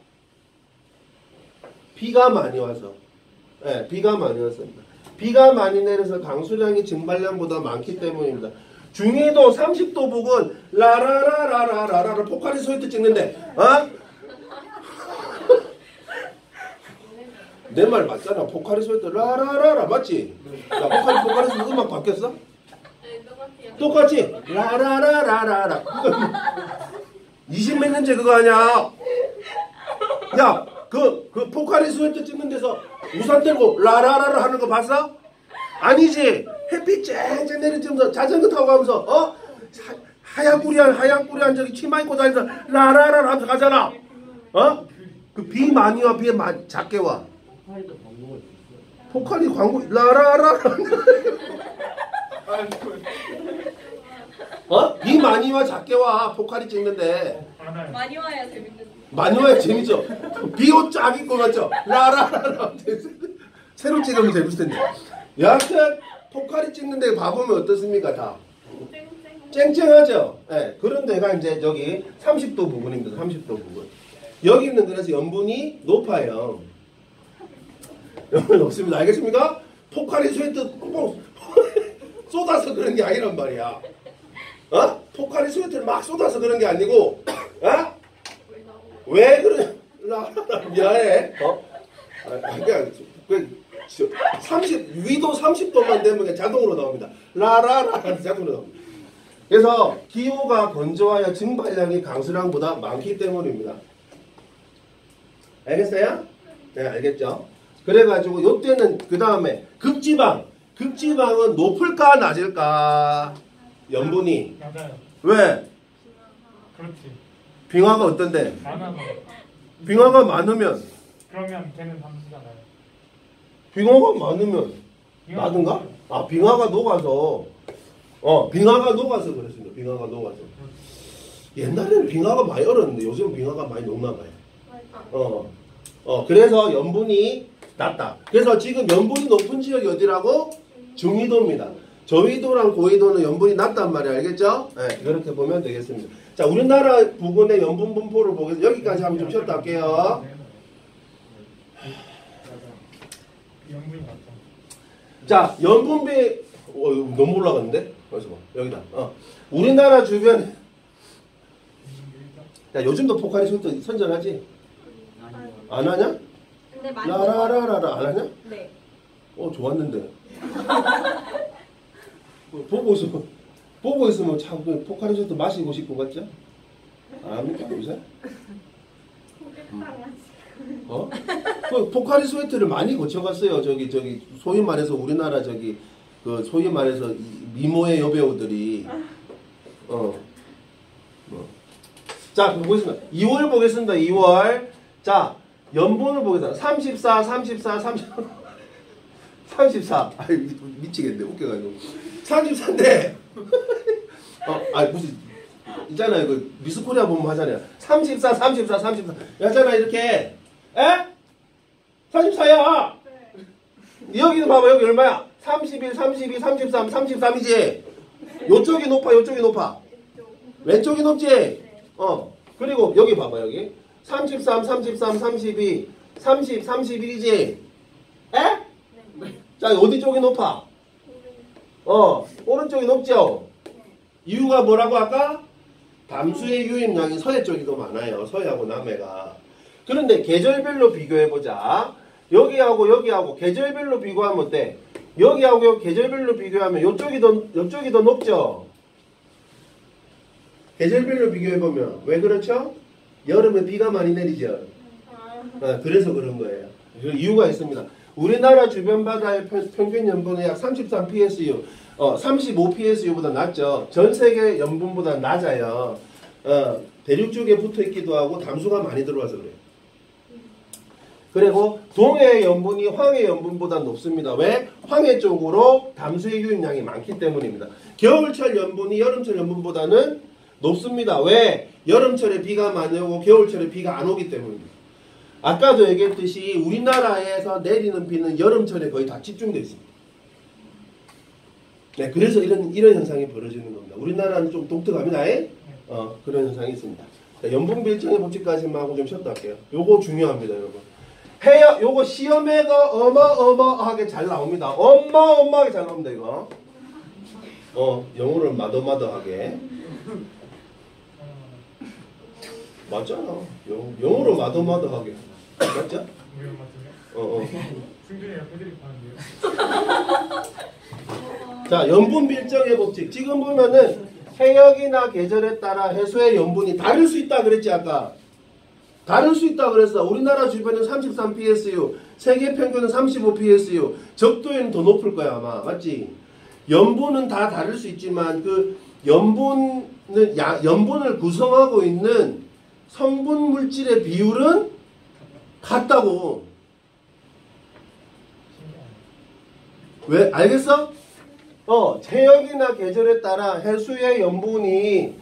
비가 많이 와서. 네, 비가 많이 왔습니다. 비가 많이 내려서 강수량이 증발량보다 많기 때문입니다. 중위도 30도 북은 라라라라라라라 포카리 스웨트 찍는데 내 말 맞잖아. 포카리 스웨트 라라라라 맞지? 야, 포카리 스웨트 음악 바뀌었어? 네, 똑같아요. 똑같이 라라라라라라 20몇 년째 그거 아니야? 야, 그 포카리 스웨트 찍는 데서 우산 들고 라라라라 하는 거 봤어? 아니지. 햇빛 쨍쨍 내리쬐면서 자전거 타고 가면서 하얀 꾸리한 저기 치마 입고 다니면서 라라라라 하면서 가잖아. 그 비 많이 와, 비 작게 와. 포카리도 광고가 있었어요. 포카리 광고 라라라라 비 많이 와, 작게 와. 포카리 찍는데 많아요. 많이 와야 재밌는. 많이 와야 재밌죠. 비 옷 쫙 입고 맞죠? 라라라라 새로 찍으면 재밌을 텐데. 여하튼 포카리 찍는데 봐보면 어떻습니까? 다 쨍쨍하죠. 네, 그런 데가 이제 저기 30도 부근입니다. 30도 부근. 여기는 그래서 염분이 높아요. 염분이 높습니다. 알겠습니까? 포카리 스웨트 쏟아서 그런 게 아니란 말이야. 포카리 스웨트를 막 쏟아서 그런 게 아니고, 왜 그래? 미안해. 그냥 위도 30도만 되면 그냥 자동으로 나옵니다. 라라라 자동으로 나옵니다. 그래서 기후가 건조하여 증발량이 강수량보다 많기 때문입니다. 알겠어요? 네, 알겠죠? 그래가지고 요때는 그 다음에 극지방은 높을까 낮을까? 염분이. 맞아요. 왜? 그렇지. 빙하가 어떤데? 많아서. 빙하가 많으면 그러면 걔는 담수잖아요. 빙하가 많으면 나든가? 빙하가 녹아서 그렇습니다. 빙하가 녹아서. 옛날에는 빙하가 많이 얼었는데 요즘 빙하가 많이 녹나 봐요. 그래서 염분이 낮다. 그래서 지금 염분이 높은 지역이 어디라고? 중위도입니다. 저위도랑 고위도는 염분이 낮단 말이에요. 알겠죠? 네, 그렇게 보면 되겠습니다. 자, 우리나라 부근의 염분 분포를 보겠습니다. 여기까지 한번 좀 쉬었다 할게요. 염분이 많죠. 자, 염분비 너무 올라갔는데? 어디서 봐. 여기다. 우리나라 주변 야, 요즘도 포카리 스웨트 선전하지? 아니요. 안 하냐? 근데 많이 라라라라라 안 하냐? 네. 좋았는데. 보고 있으면 참 포카리 스웨트 마시고 싶은 것 같죠? 안 합니까 요새? 그 포카리 스웨트를 많이 거쳐갔어요. 저기 소위 말해서 우리나라 그 소위 말해서 미모의 여배우들이 자, 보겠습니다. 2월 보겠습니다. 2월. 자, 연분을 보겠습니다. 34. 아이, 미치겠네. 웃겨가지고. 34인데, 무슨, 있잖아요. 그, 미스 코리아 보면 하잖아요. 34. 하잖아, 이렇게. 에? 34야! 여기는 봐봐, 여기 얼마야? 31, 32, 33, 33이지? 요쪽이 높아, 요쪽이 높아. 왼쪽이 높지? 그리고 여기 봐봐, 여기. 33, 32, 30, 31이지? 에? 자, 어디 쪽이 높아? 오른쪽이 높죠? 이유가 뭐라고 아까? 담수의 유입량이 서해 쪽이 더 많아요. 서해하고 남해가. 그런데 계절별로 비교해보자. 여기하고 계절별로 비교하면 어때? 여기하고 계절별로 비교하면 요쪽이 더 높죠? 계절별로 비교해보면 왜 그렇죠? 여름에 비가 많이 내리죠? 그래서 그런 거예요. 이유가 있습니다. 우리나라 주변 바다의 평균 염분은 약 33 PSU, 35 PSU보다 낮죠. 전 세계 염분보다 낮아요. 대륙 쪽에 붙어 있기도 하고 담수가 많이 들어와서 그래요. 그리고 동해 염분이 황해 염분보다 높습니다. 왜? 황해 쪽으로 담수의 유입량이 많기 때문입니다. 겨울철 염분이 여름철 염분보다는 높습니다. 왜? 여름철에 비가 많이 오고 겨울철에 비가 안 오기 때문입니다. 아까도 얘기했듯이 우리나라에서 내리는 비는 여름철에 거의 다 집중되어 있습니다. 네, 그래서 이런 현상이 벌어지는 겁니다. 우리나라는 좀 독특합니다. 그런 현상이 있습니다. 자, 염분빌정의 법칙까지만 하고 좀 쉬었다 할게요. 요거 중요합니다, 여러분. 요거 시험에도 어마어마하게 잘 나옵니다. 어마어마하게 잘 나옵니다, 이거. 영어를 마더마더하게. 맞잖아. 영어로 마더마더하게. 맞죠? 승준이랑 패드립 하는데요. 자, 염분 밀정의 법칙. 지금 보면은 해역이나 계절에 따라 해수의 염분이 다를 수 있다 그랬지 아까. 다를 수 있다 그랬어. 우리나라 주변은 33 PSU, 세계 평균은 35 PSU. 적도에는 더 높을 거야 아마. 맞지? 염분은 다 다를 수 있지만 그 염분을 구성하고 있는 성분 물질의 비율은 같다고. 왜? 알겠어? 해역이나 계절에 따라 해수의 염분이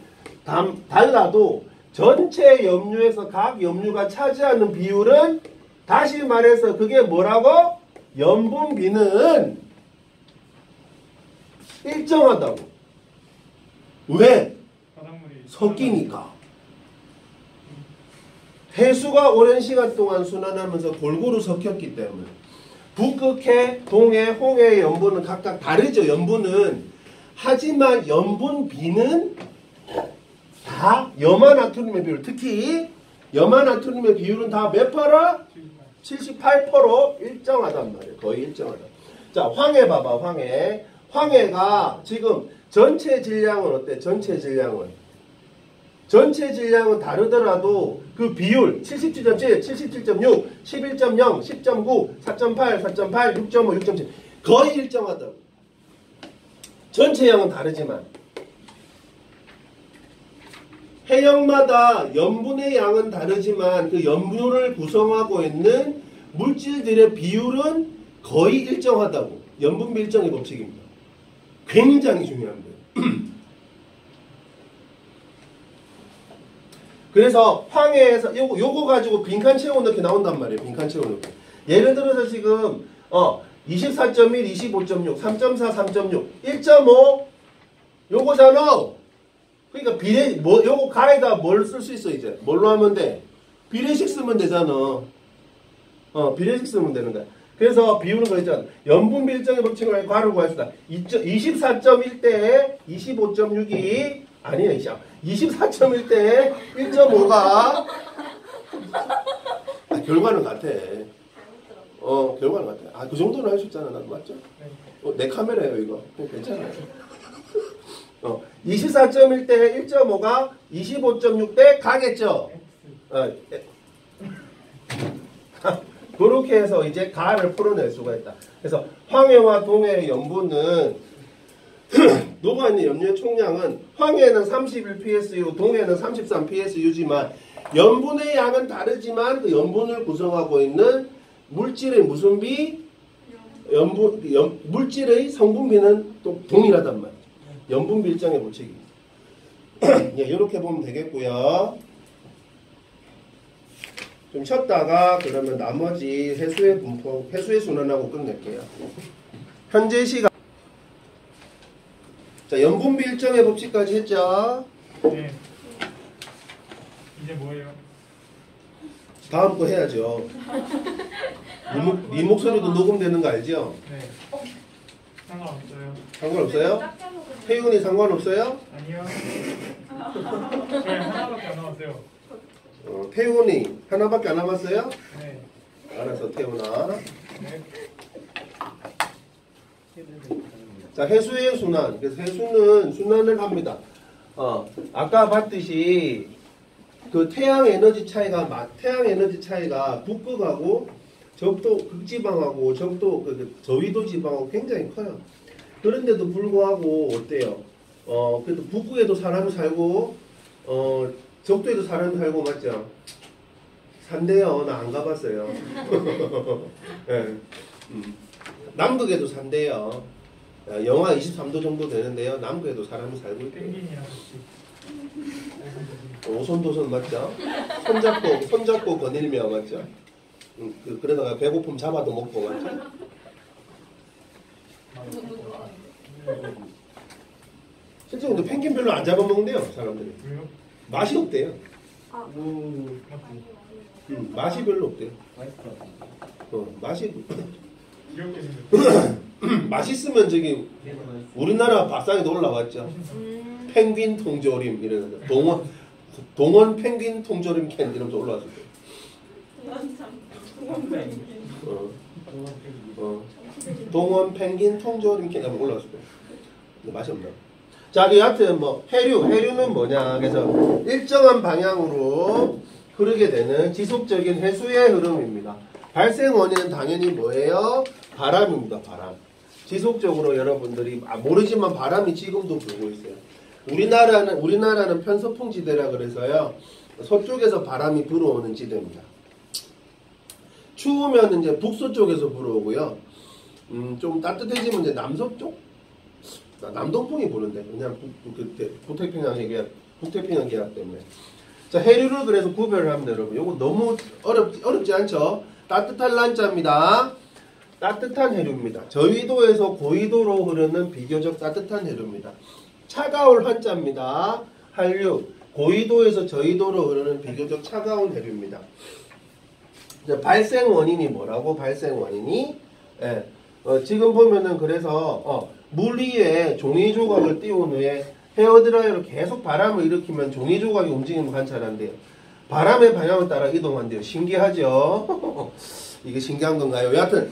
달라도 전체 염류에서 각 염류가 차지하는 비율은 다시 말해서 그게 뭐라고? 염분비는 일정하다고. 왜? 섞이니까. 해수가 오랜 시간 동안 순환하면서 골고루 섞였기 때문에. 북극해, 동해, 홍해의 염분은 각각 다르죠. 염분은. 하지만 염분비는 다 염화나트륨의 비율, 특히 염화나트륨의 비율은 다 몇 퍼라? 78% 일정하단 말이에요. 거의 일정하다. 자, 황해 봐봐. 황해. 황해가 지금 전체 질량은 어때? 전체 질량은 다르더라도 그 비율 77.7, 77.6, 11.0, 10.9, 4.8, 4.8, 6.5, 6.7 거의 일정하다고. 전체 양은 다르지만 해역마다 염분의 양은 다르지만 그 염분을 구성하고 있는 물질들의 비율은 거의 일정하다고. 염분 밀정의 법칙입니다. 굉장히 중요합니다. 그래서 황해에서 요거 가지고 빈칸 채워 넣기 나온단 말이에요. 빈칸 채워 넣기. 예를 들어서 지금 24.1, 25.6, 3.4, 3.6, 1.5 요거잖아. 그러니까 요거 가에다 뭘 쓸 수 있어 이제? 뭘로 하면 돼? 비례식 쓰면 되잖아. 비례식 쓰면 되는 거야. 그래서 비우는 거 있잖아. 염분 밀정의 법칙을 괄호 구합시다. 24.1대 25.6이 아니야, 24.1대 1.5가 결과는 같아. 결과는 같아요. 아, 그 정도는 할 수 있잖아. 나도 맞죠? 네. 내 카메라예요, 이거. 괜찮아요. 24.1 대 1.5가 25.6 대 가겠죠? 그렇게 해서 이제 가를 풀어낼 수가 있다. 그래서 황해와 동해의 염분은 녹아있는 염료의 총량은 황해는 31 PSU, 동해는 33 PSU지만 염분의 양은 다르지만 그 염분을 구성하고 있는 물질의 무슨 비? 물질의 성분비는 또 동일하단 말이에요. 염분비 일정의 법칙이. 예, 이렇게 보면 되겠고요. 좀 쉬었다가 그러면 나머지 해수의 분포, 해수의 순환하고 끝낼게요. 현재 시간. 자, 염분비 일정의 법칙까지 했죠? 네. 이제 뭐예요? 다음 거 해야죠. 네 목소리도 녹음되는 거 알죠? 네. 상관없어요. 상관없어요? 태윤이 상관없어요? 아니요. 저희 하나밖에 안 남았어요. 태윤이 하나밖에 안 남았어요? 네. 알았어, 태윤아. 네. 자, 해수의 순환. 그래서 해수는 순환을 합니다. 아까 봤듯이 그 태양 에너지 차이가 북극하고 적도 극지방하고 적도 저위도 지방하고 굉장히 커요. 그런데도 불구하고 어때요? 그래도 북극에도 사람이 살고 적도에도 사람이 살고 맞죠? 산대요. 나 안 가봤어요. 네. 남극에도 산대요. 영하 23도 정도 되는데요. 남극에도 사람이 살고 있대요. 펭귄이랑 같이. 오손도손 맞죠? 손잡고 거닐며 맞죠? 그러다가 배고픔 잡아도 먹고 맞죠? 실제 근데 펭귄 별로 안 잡아먹는데요, 사람들이. 왜요? 맛이 없대요. 맞지? 맛이 별로 없대요. 맛있어. 맛이 귀엽게 생겼어. 맛있으면 저기 우리나라 밥상에도 올라왔죠. 펭귄 통조림 이러는데 동원 펭귄 통조림 캔 이러면서 올라왔을 거예요. 동원 펭귄 통조림 캔 하면 올라왔을 거예요. 근데 맛이 없나? 자, 여하튼 뭐 해류는 뭐냐? 그래서 일정한 방향으로 흐르게 되는 지속적인 해수의 흐름입니다. 발생 원인은 당연히 뭐예요? 바람입니다. 바람. 지속적으로 여러분들이 모르지만 바람이 지금도 불고 있어요. 우리나라는 편서풍 지대라 그래서요. 서쪽에서 바람이 불어오는 지대입니다. 추우면 이제 북서쪽에서 불어오고요. 좀 따뜻해지면 이제 남서쪽? 남동풍이 부는데 왜냐면 북태평양 계약 때문에. 자, 해류를 그래서 구별을 합니다, 여러분. 요거 너무 어렵지 않죠? 따뜻한 란자입니다. 따뜻한 해류입니다. 저위도에서 고위도로 흐르는 비교적 따뜻한 해류입니다. 차가울 한자입니다. 한류. 고위도에서 저위도로 흐르는 비교적 차가운 해류입니다. 발생 원인이 뭐라고? 발생 원인이 지금 보면은 그래서 물 위에 종이 조각을 띄운 후에 헤어드라이어로 계속 바람을 일으키면 종이 조각이 움직임을 관찰한대요. 바람의 방향을 따라 이동한대요. 신기하죠? 이게 신기한 건가요? 여하튼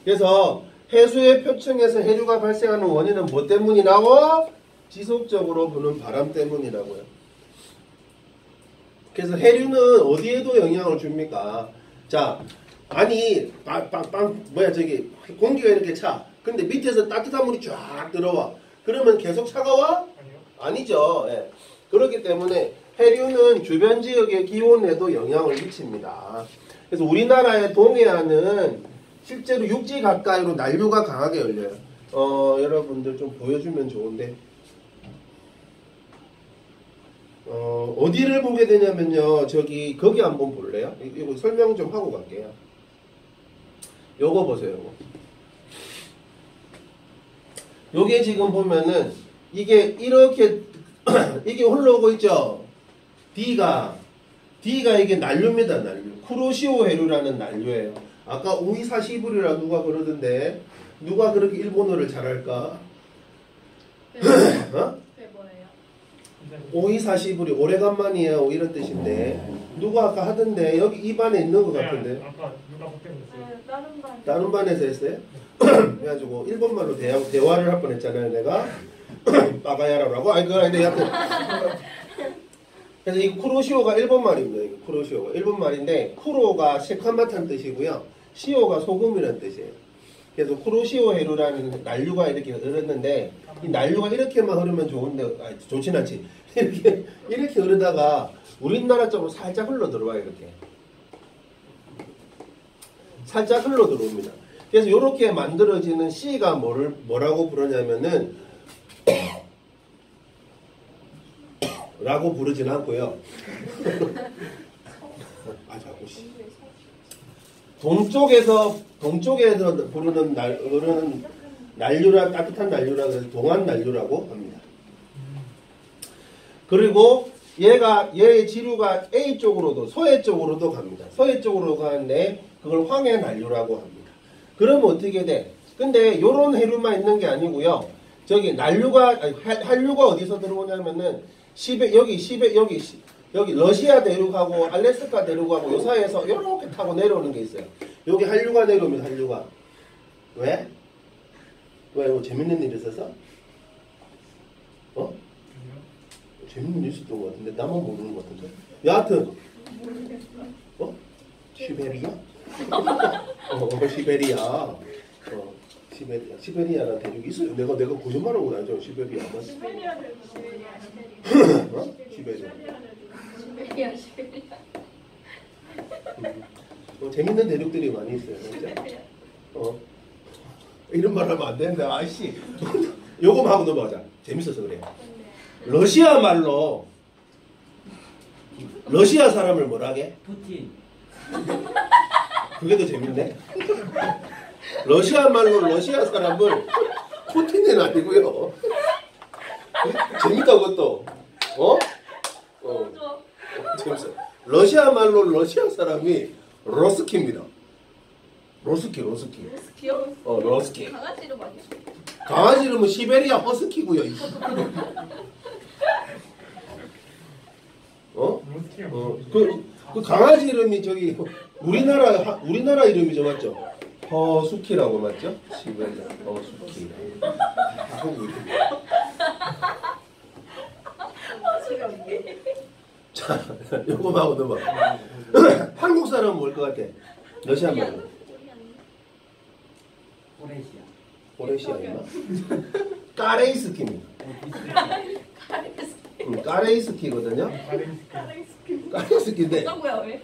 그래서 해수의 표층에서 해류가 발생하는 원인은 뭐 때문이라고? 지속적으로 부는 바람 때문이라고요. 그래서 해류는 어디에도 영향을 줍니까? 자, 아니 저기 공기가 이렇게 차. 근데 밑에서 따뜻한 물이 쫙 들어와. 그러면 계속 차가워? 아니요. 아니죠. 예. 그렇기 때문에 해류는 주변 지역의 기온에도 영향을 미칩니다. 그래서 우리나라의 동해안은 실제로 육지 가까이로 난류가 강하게 열려요. 여러분들 좀 보여주면 좋은데 어디를 보게 되냐면요. 거기 한번 볼래요? 이거 설명 좀 하고 갈게요. 요거 보세요. 요거. 요게 지금 보면은 이게 이렇게 이게 흘러오고 있죠. D가 이게 난류입니다. 난류. 쿠로시오 해류라는 난류예요. 아까 오이사시부리라 누가 그러던데 누가 그렇게 일본어를 잘할까? 어? 그게 뭐예요? 오이사시부리 오래간만이에요. 이런 뜻인데 누가 아까 하던데 여기 입안에 있는 것 같은데. 아까 누가 걱정했어요. 다른 반에서 했어요? 그래가지고 일본말로 대화를 할 뻔했잖아요. 내가 빠가야라고. 아니 그거 아닌데 약간. 그래서 이 쿠로시오가 일본말입니다. 이거 쿠로시오가 일본말인데 쿠로가 새카맣다는 뜻이고요. 시오가 소금이라는 뜻이에요. 그래서 쿠로시오 해루라는 난류가 이렇게 흐르는데 이 난류가 이렇게만 흐르면 좋은데 좋진 않지. 이렇게 흐르다가 우리나라 쪽으로 살짝 흘러 들어와요. 이렇게 살짝 흘러 들어옵니다. 그래서 이렇게 만들어지는 C가 뭐라고 부르냐면은 라고 부르진 않고요. 아 자꾸 씨. 동쪽에서 부르는 흐르는 난류라 따뜻한 난류라 그래서 동안 난류라고 합니다. 그리고 얘의 지류가 A 쪽으로도 서해 쪽으로도 갑니다. 서해 쪽으로 가는데 그걸 황해 난류라고 합니다. 그러면 어떻게 돼? 근데 요런 해류만 있는 게 아니고요. 저기 한류가 어디서 들어오냐면은 여기 러시아 대륙하고 알래스카 대륙하고 요 사이에서 요렇게 타고 내려오는 게 있어요. 여기 한류가 내려옵니다. 한류가. 왜? 왜? 뭐 재밌는 일 있어서? 어? 재밌는 일 있었던 것 같은데 나만 모르는 것 같은데. 여하튼 시베리아? 시베리아. 시베리아라는 대륙이 있어요. 내가 거짓말하고 나죠. 시베리아만. 시베리아 대륙. 시베리아. 시베리아. 재밌는 대륙들이 많이 있어요. 진짜. 이런 말 하면 안 되는데 아이씨. 요거만 하고 넘어가자. 재밌어서 그래요. 러시아 말로 러시아 사람을 뭐라게? 푸틴. 그게 더 재밌네. 러시아 말로 러시아 사람을 푸틴은 아니고요. 재밌다 그것도. 재밌어. 러시아 말로 러시아 사람이 로스키입니다. 로스키. 귀여워. 로스키. 강아지 이름 아니야? 강아지 이름은 시베리아 허스키고요. 그 강아지 이름이 저기 우리나라 이름이죠, 맞죠? 허수키라고 맞죠? 시베리아 허수키. 한국 이름. 자, 요거 하고 넘어가. 한국 사람은 뭘 것 같아? 러시아 말로. 오레시아인가? 까레이스키입니다. 까레이스키거든요. 까레이스키인데. 뭐야 왜?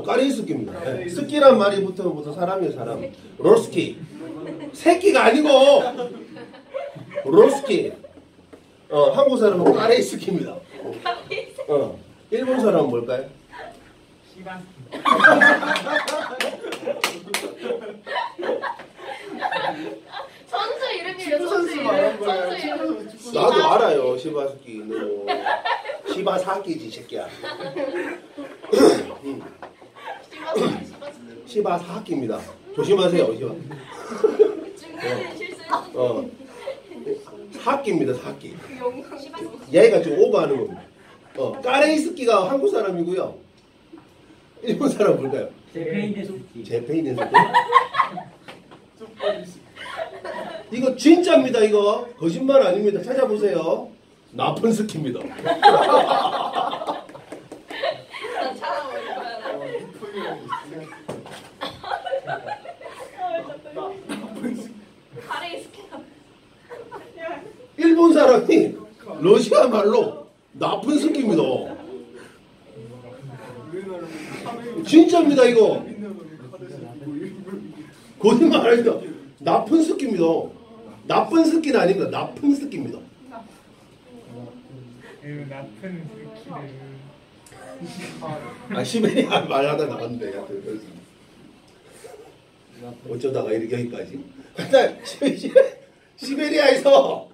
까레이스키입니다. 네. 스키란 말이 붙으면 사람이에요, 사람. 로스키. 새끼가 아니고 로스키. 한국 사람은 까레이스키입니다. 일본 사람은 뭘까요? 시바스키. 선수 이름이에요. 선수 이름. 나도 알아요. 시바스키는 시바사키지 새끼야. 시바사키입니다. 조심하세요. 중간에 실수. 사키입니다. 사키. 얘가 좀 오버하는 겁니다. 까레이스키가 한국 사람이고요. 일본 사람 뭘까요? 제페인 데스키. 이거 진짜입니다. 이거 거짓말 아닙니다. 찾아보세요. 나쁜 스키입니다. 나 찾아볼 거야. 카레이스키. 일본 사람이 러시아 말로 나쁜 스키입니다. 진짜입니다. 이거 거짓말 아닙니다. 나쁜 스키입니다. 나쁜 스키는 아닙니다. 나쁜 스키입니다. 그 나쁜 스키를 시베리아 말하다 나왔는데 어쩌다가 여기까지. 시베리아에서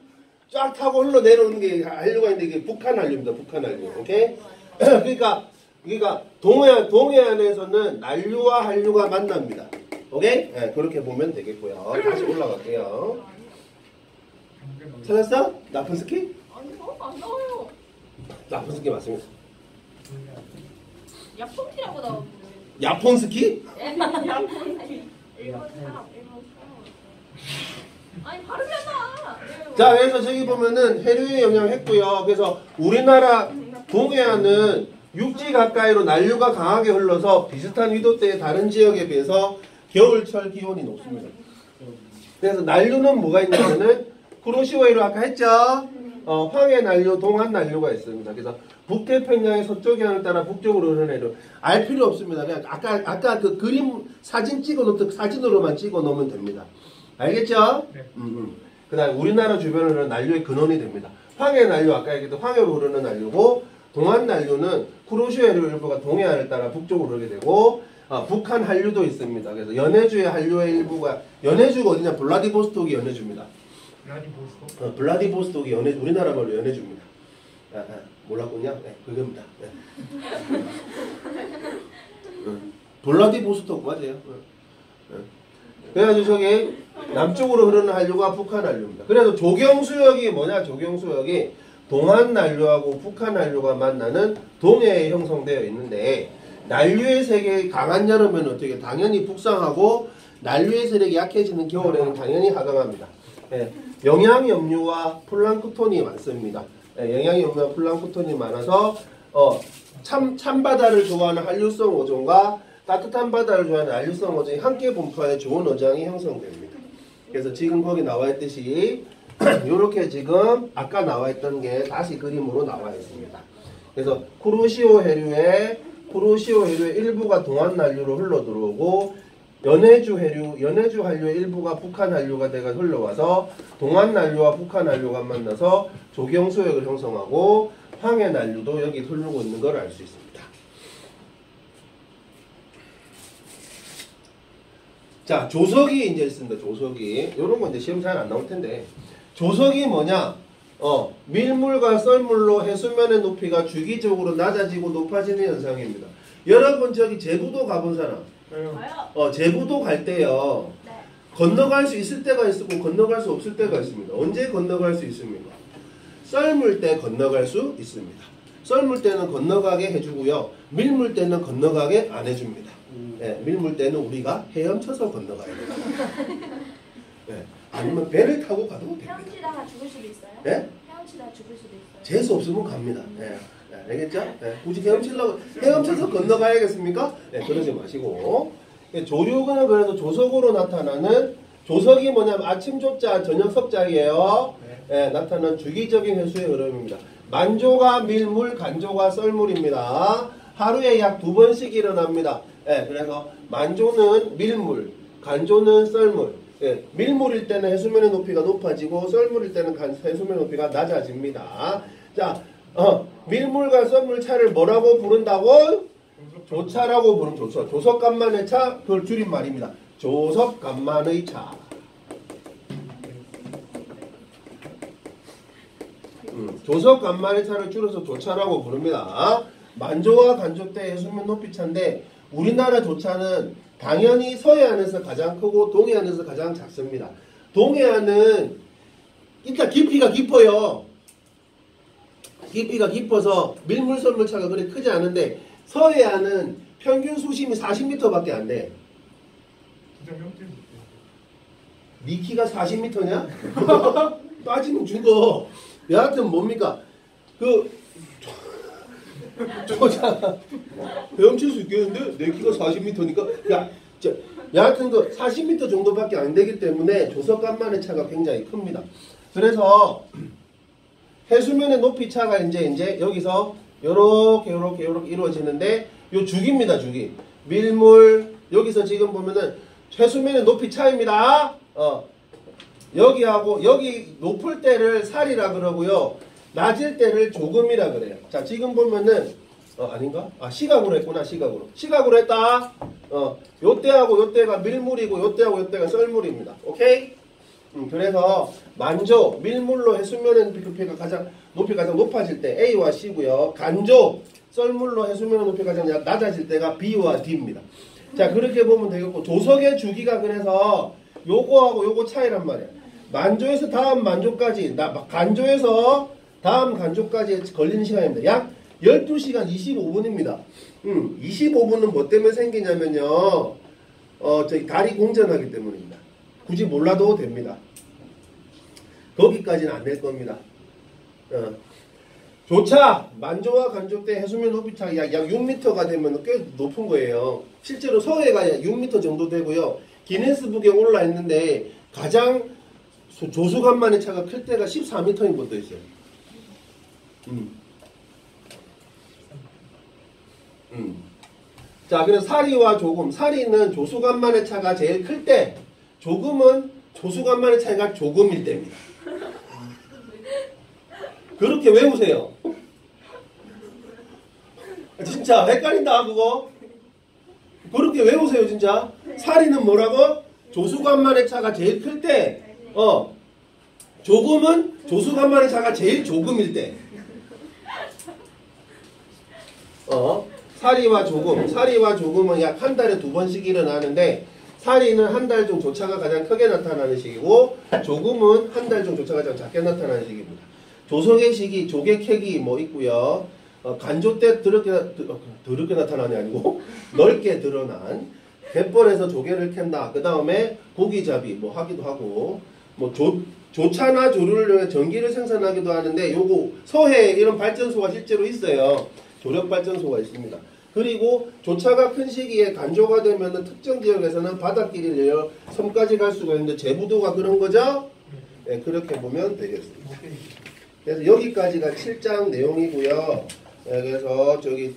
쫙 타고 흘러 내려오는 게 한류가 있는데 이게 북한 한류입니다. 북한 한류. 오케이? 그러니까 동해안에서는 난류와 한류가 만납니다. 오케이? 네, 그렇게 보면 되겠고요. 다시 올라갈게요. 찾았어? 나쁜 스키? 아니요, 안 나와요. 나쁜 스키 맞습니다. 야폰키라고 나오는데. 야폰 스키? 야폰키. 일본 사람. 아니 발음이 안 나. 자, 그래서 저기 보면은 해류에 영향했고요. 그래서 우리나라 동해안은 육지 가까이로 난류가 강하게 흘러서 비슷한 위도대의 다른 지역에 비해서 겨울철 기온이 높습니다. 그래서 난류는 뭐가 있냐면은 쿠로시오해류 아까 했죠? 황해 난류, 동안 난류가 있습니다. 그래서 북태평양의 서쪽 해안을 따라 북쪽으로 흐르는 해류. 알 필요 없습니다. 그냥 아까 그 그림 사진 찍어 놓던 사진으로만 찍어 놓으면 됩니다. 알겠죠? 네. 그 다음 우리나라 주변을 흐르는 난류의 근원이 됩니다. 황해 난류 아까 얘기했던 황해로 흐르는 난류고 동안 난류는 쿠로시오해류 일부가 동해안을 따라 북쪽으로 흐르게 되고 북한 한류도 있습니다. 그래서 연해주의 한류의 일부가 연해주가 어디냐? 블라디보스톡이 연해주입니다. 블라디보스토크. 블라디보스톡이 연해주 우리나라 말로 연해주입니다. 몰랐군요? 네, 그겁니다. 네. 블라디보스톡 맞아요. 그래가지고 저기 남쪽으로 흐르는 한류가 북한 한류입니다. 그래서 조경수역이 뭐냐? 조경수역이 동한 난류하고 북한 난류가 만나는 동해에 형성되어 있는데 난류의 세력이 강한 여름에는 어떻게 당연히 북상하고 난류의 세력이 약해지는 겨울에는 당연히 하강합니다. 예, 영양염류와 플랑크톤이 많습니다. 예, 영양염류와 플랑크톤이 많아서 찬바다를 좋아하는 한류성 어종과 따뜻한 바다를 좋아하는 난류성 어종이 함께 분포하여 좋은 어장이 형성됩니다. 그래서 지금 거기 나와 있듯이 이렇게 지금 아까 나와 있던 게 다시 그림으로 나와 있습니다. 그래서 쿠로시오 해류의 일부가 동안 난류로 흘러 들어오고 연해주 한류의 일부가 북한 한류가 돼가 흘러와서 동안 난류와 북한 한류가 만나서 조경수역을 형성하고 황해 난류도 여기 흐르고 있는 걸 알 수 있습니다. 자, 조석이 이제 있습니다. 조석이. 요런 건 이제 시험 잘 안 나올 텐데. 조석이 뭐냐? 밀물과 썰물로 해수면의 높이가 주기적으로 낮아지고 높아지는 현상입니다. 여러분 저기 제부도 가본 사람? 가요. 제부도 갈 때요. 네. 건너갈 수 있을 때가 있고 건너갈 수 없을 때가 있습니다. 언제 건너갈 수 있습니까? 썰물 때 건너갈 수 있습니다. 썰물 때는 건너가게 해주고요. 밀물 때는 건너가게 안 해줍니다. 밀물 때는 우리가 헤엄쳐서 건너가야 돼요. 아니면 배를 타고 가도 됩니다. 헤엄치다가 죽을 수도 있어요? 예? 헤엄치다가 죽을 수도 있어요? 재수 없으면 갑니다. 알겠죠? 굳이 헤엄쳐서 건너가야겠습니까? 그러지 마시고. 조류는 그래도 조석으로 나타나는 조석이 뭐냐면 아침 조자, 저녁 석자이에요. 나타나는 주기적인 회수의 흐름입니다. 만조가 밀물, 간조가 썰물입니다. 하루에 약 2번씩 일어납니다. 그래서 만조는 밀물, 간조는 썰물. 밀물일 때는 해수면의 높이가 높아지고 썰물일 때는 해수면의 높이가 낮아집니다. 자, 밀물과 썰물 차를 뭐라고 부른다고? 조차라고 부르면 조차. 조석간만의 차, 그걸 줄임말입니다. 조석간만의 차. 조석간만의 차를 줄여서 조차라고 부릅니다. 만조와 간조 때 해수면 높이 차인데 우리나라 조차는 당연히 서해안에서 가장 크고 동해안에서 가장 작습니다. 동해안은 일단 깊이가 깊어요. 깊이가 깊어서 밀물 썰물차가 그리 크지 않은데 서해안은 평균 수심이 40m밖에 안 돼. 네 키가 40m냐? 빠지면 죽어. 여하튼 뭡니까? 조차 헤엄칠 수 있겠는데 내 키가 40m니까 여하튼 40m 정도밖에 안 되기 때문에 조석간만의 차가 굉장히 큽니다. 그래서 해수면의 높이 차가 이제 여기서 요렇게 이루어지는데 요 주기입니다. 주기. 밀물 여기서 지금 보면은 해수면의 높이 차입니다. 여기하고 여기 높을 때를 살이라 그러고요. 낮을 때를 조금이라 그래요. 자, 지금 보면은 아닌가? 시각으로 했구나. 시각으로 했다. 요때하고 요때가 밀물이고 요때하고 요때가 썰물입니다. 오케이? 그래서 만조, 밀물로 해수면의 높이가 가장 높아질 때 A와 C고요. 간조, 썰물로 해수면의 높이가 가장 낮아질 때가 B와 D입니다. 자, 그렇게 보면 되겠고 조석의 주기가 그래서 요거하고 요거 차이란 말이에요. 만조에서 다음 만조까지 간조에서 다음 간조까지 걸리는 시간입니다. 약 12시간 25분입니다. 25분은 뭐 때문에 생기냐면요. 저기 달이 공전하기 때문입니다. 굳이 몰라도 됩니다. 거기까지는 안 될 겁니다. 조차 만조와 간조 때 해수면 높이차가 약 6m가 되면 꽤 높은 거예요. 실제로 서해가 6m 정도 되고요. 기네스북에 올라 있는데 가장 조수간만의 차가 클 때가 14m인 것도 있어요. 자, 그래서 사리와 조금. 사리는 조수간만의 차가 제일 클 때, 조금은 조수간만의 차이가 조금일 때입니다. 그렇게 외우세요. 진짜 헷갈린다 그거. 그렇게 외우세요 진짜. 사리는 뭐라고? 조수간만의 차가 제일 클 때, 조금은 조수간만의 차가 제일 조금일 때. 사리와 조금은 약 한 달에 2번씩 일어나는데, 사리는 한 달 중 조차가 가장 크게 나타나는 시기고, 조금은 한 달 중 조차가 가장 작게 나타나는 시기입니다. 조성의 시기, 조개 캐기 뭐 있고요. 간조 때 더럽게 나타나는 게 아니고 넓게 드러난 갯벌에서 조개를 캔다. 그 다음에 고기잡이 뭐 하기도 하고, 뭐 조차나 조류를 이용해 전기를 생산하기도 하는데, 요거 서해에 이런 발전소가 실제로 있어요. 조력 발전소가 있습니다. 그리고 조차가 큰 시기에 간조가 되면 특정 지역에서는 바닷길이 내려 섬까지 갈 수가 있는데, 제부도가 그런 거죠? 네, 그렇게 보면 되겠습니다. 그래서 여기까지가 7장 내용이고요. 네, 그래서 저기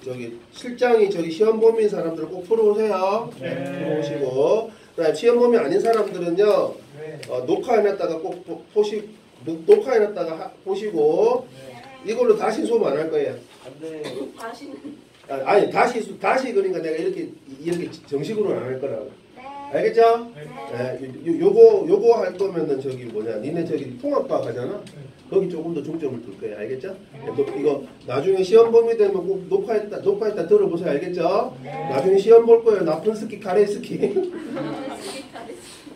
7장이 시험 범위인 사람들 꼭 풀어오세요. 네. 풀어오시고, 그다음 시험 범위 아닌 사람들은요, 네. 녹화해놨다가 꼭 녹화해놨다가 보시고, 이걸로 다시 수업 안 할 거예요. 안돼. 다시는. 아니 다시 그러니까 내가 이렇게 정식으로는 안 할 거라고. 알겠죠? 네. 요거 할 거면은 저기 니네 저기 통합과학 하잖아. 거기 조금 더 중점을 둘 거예요. 알겠죠? 이거 나중에 시험 범위 되면 꼭 녹화했다 들어보세요. 알겠죠? 나중에 시험 볼 거예요. 나쁜 스키, 가래 스키.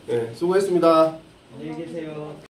네, 수고했습니다. 안녕히 계세요.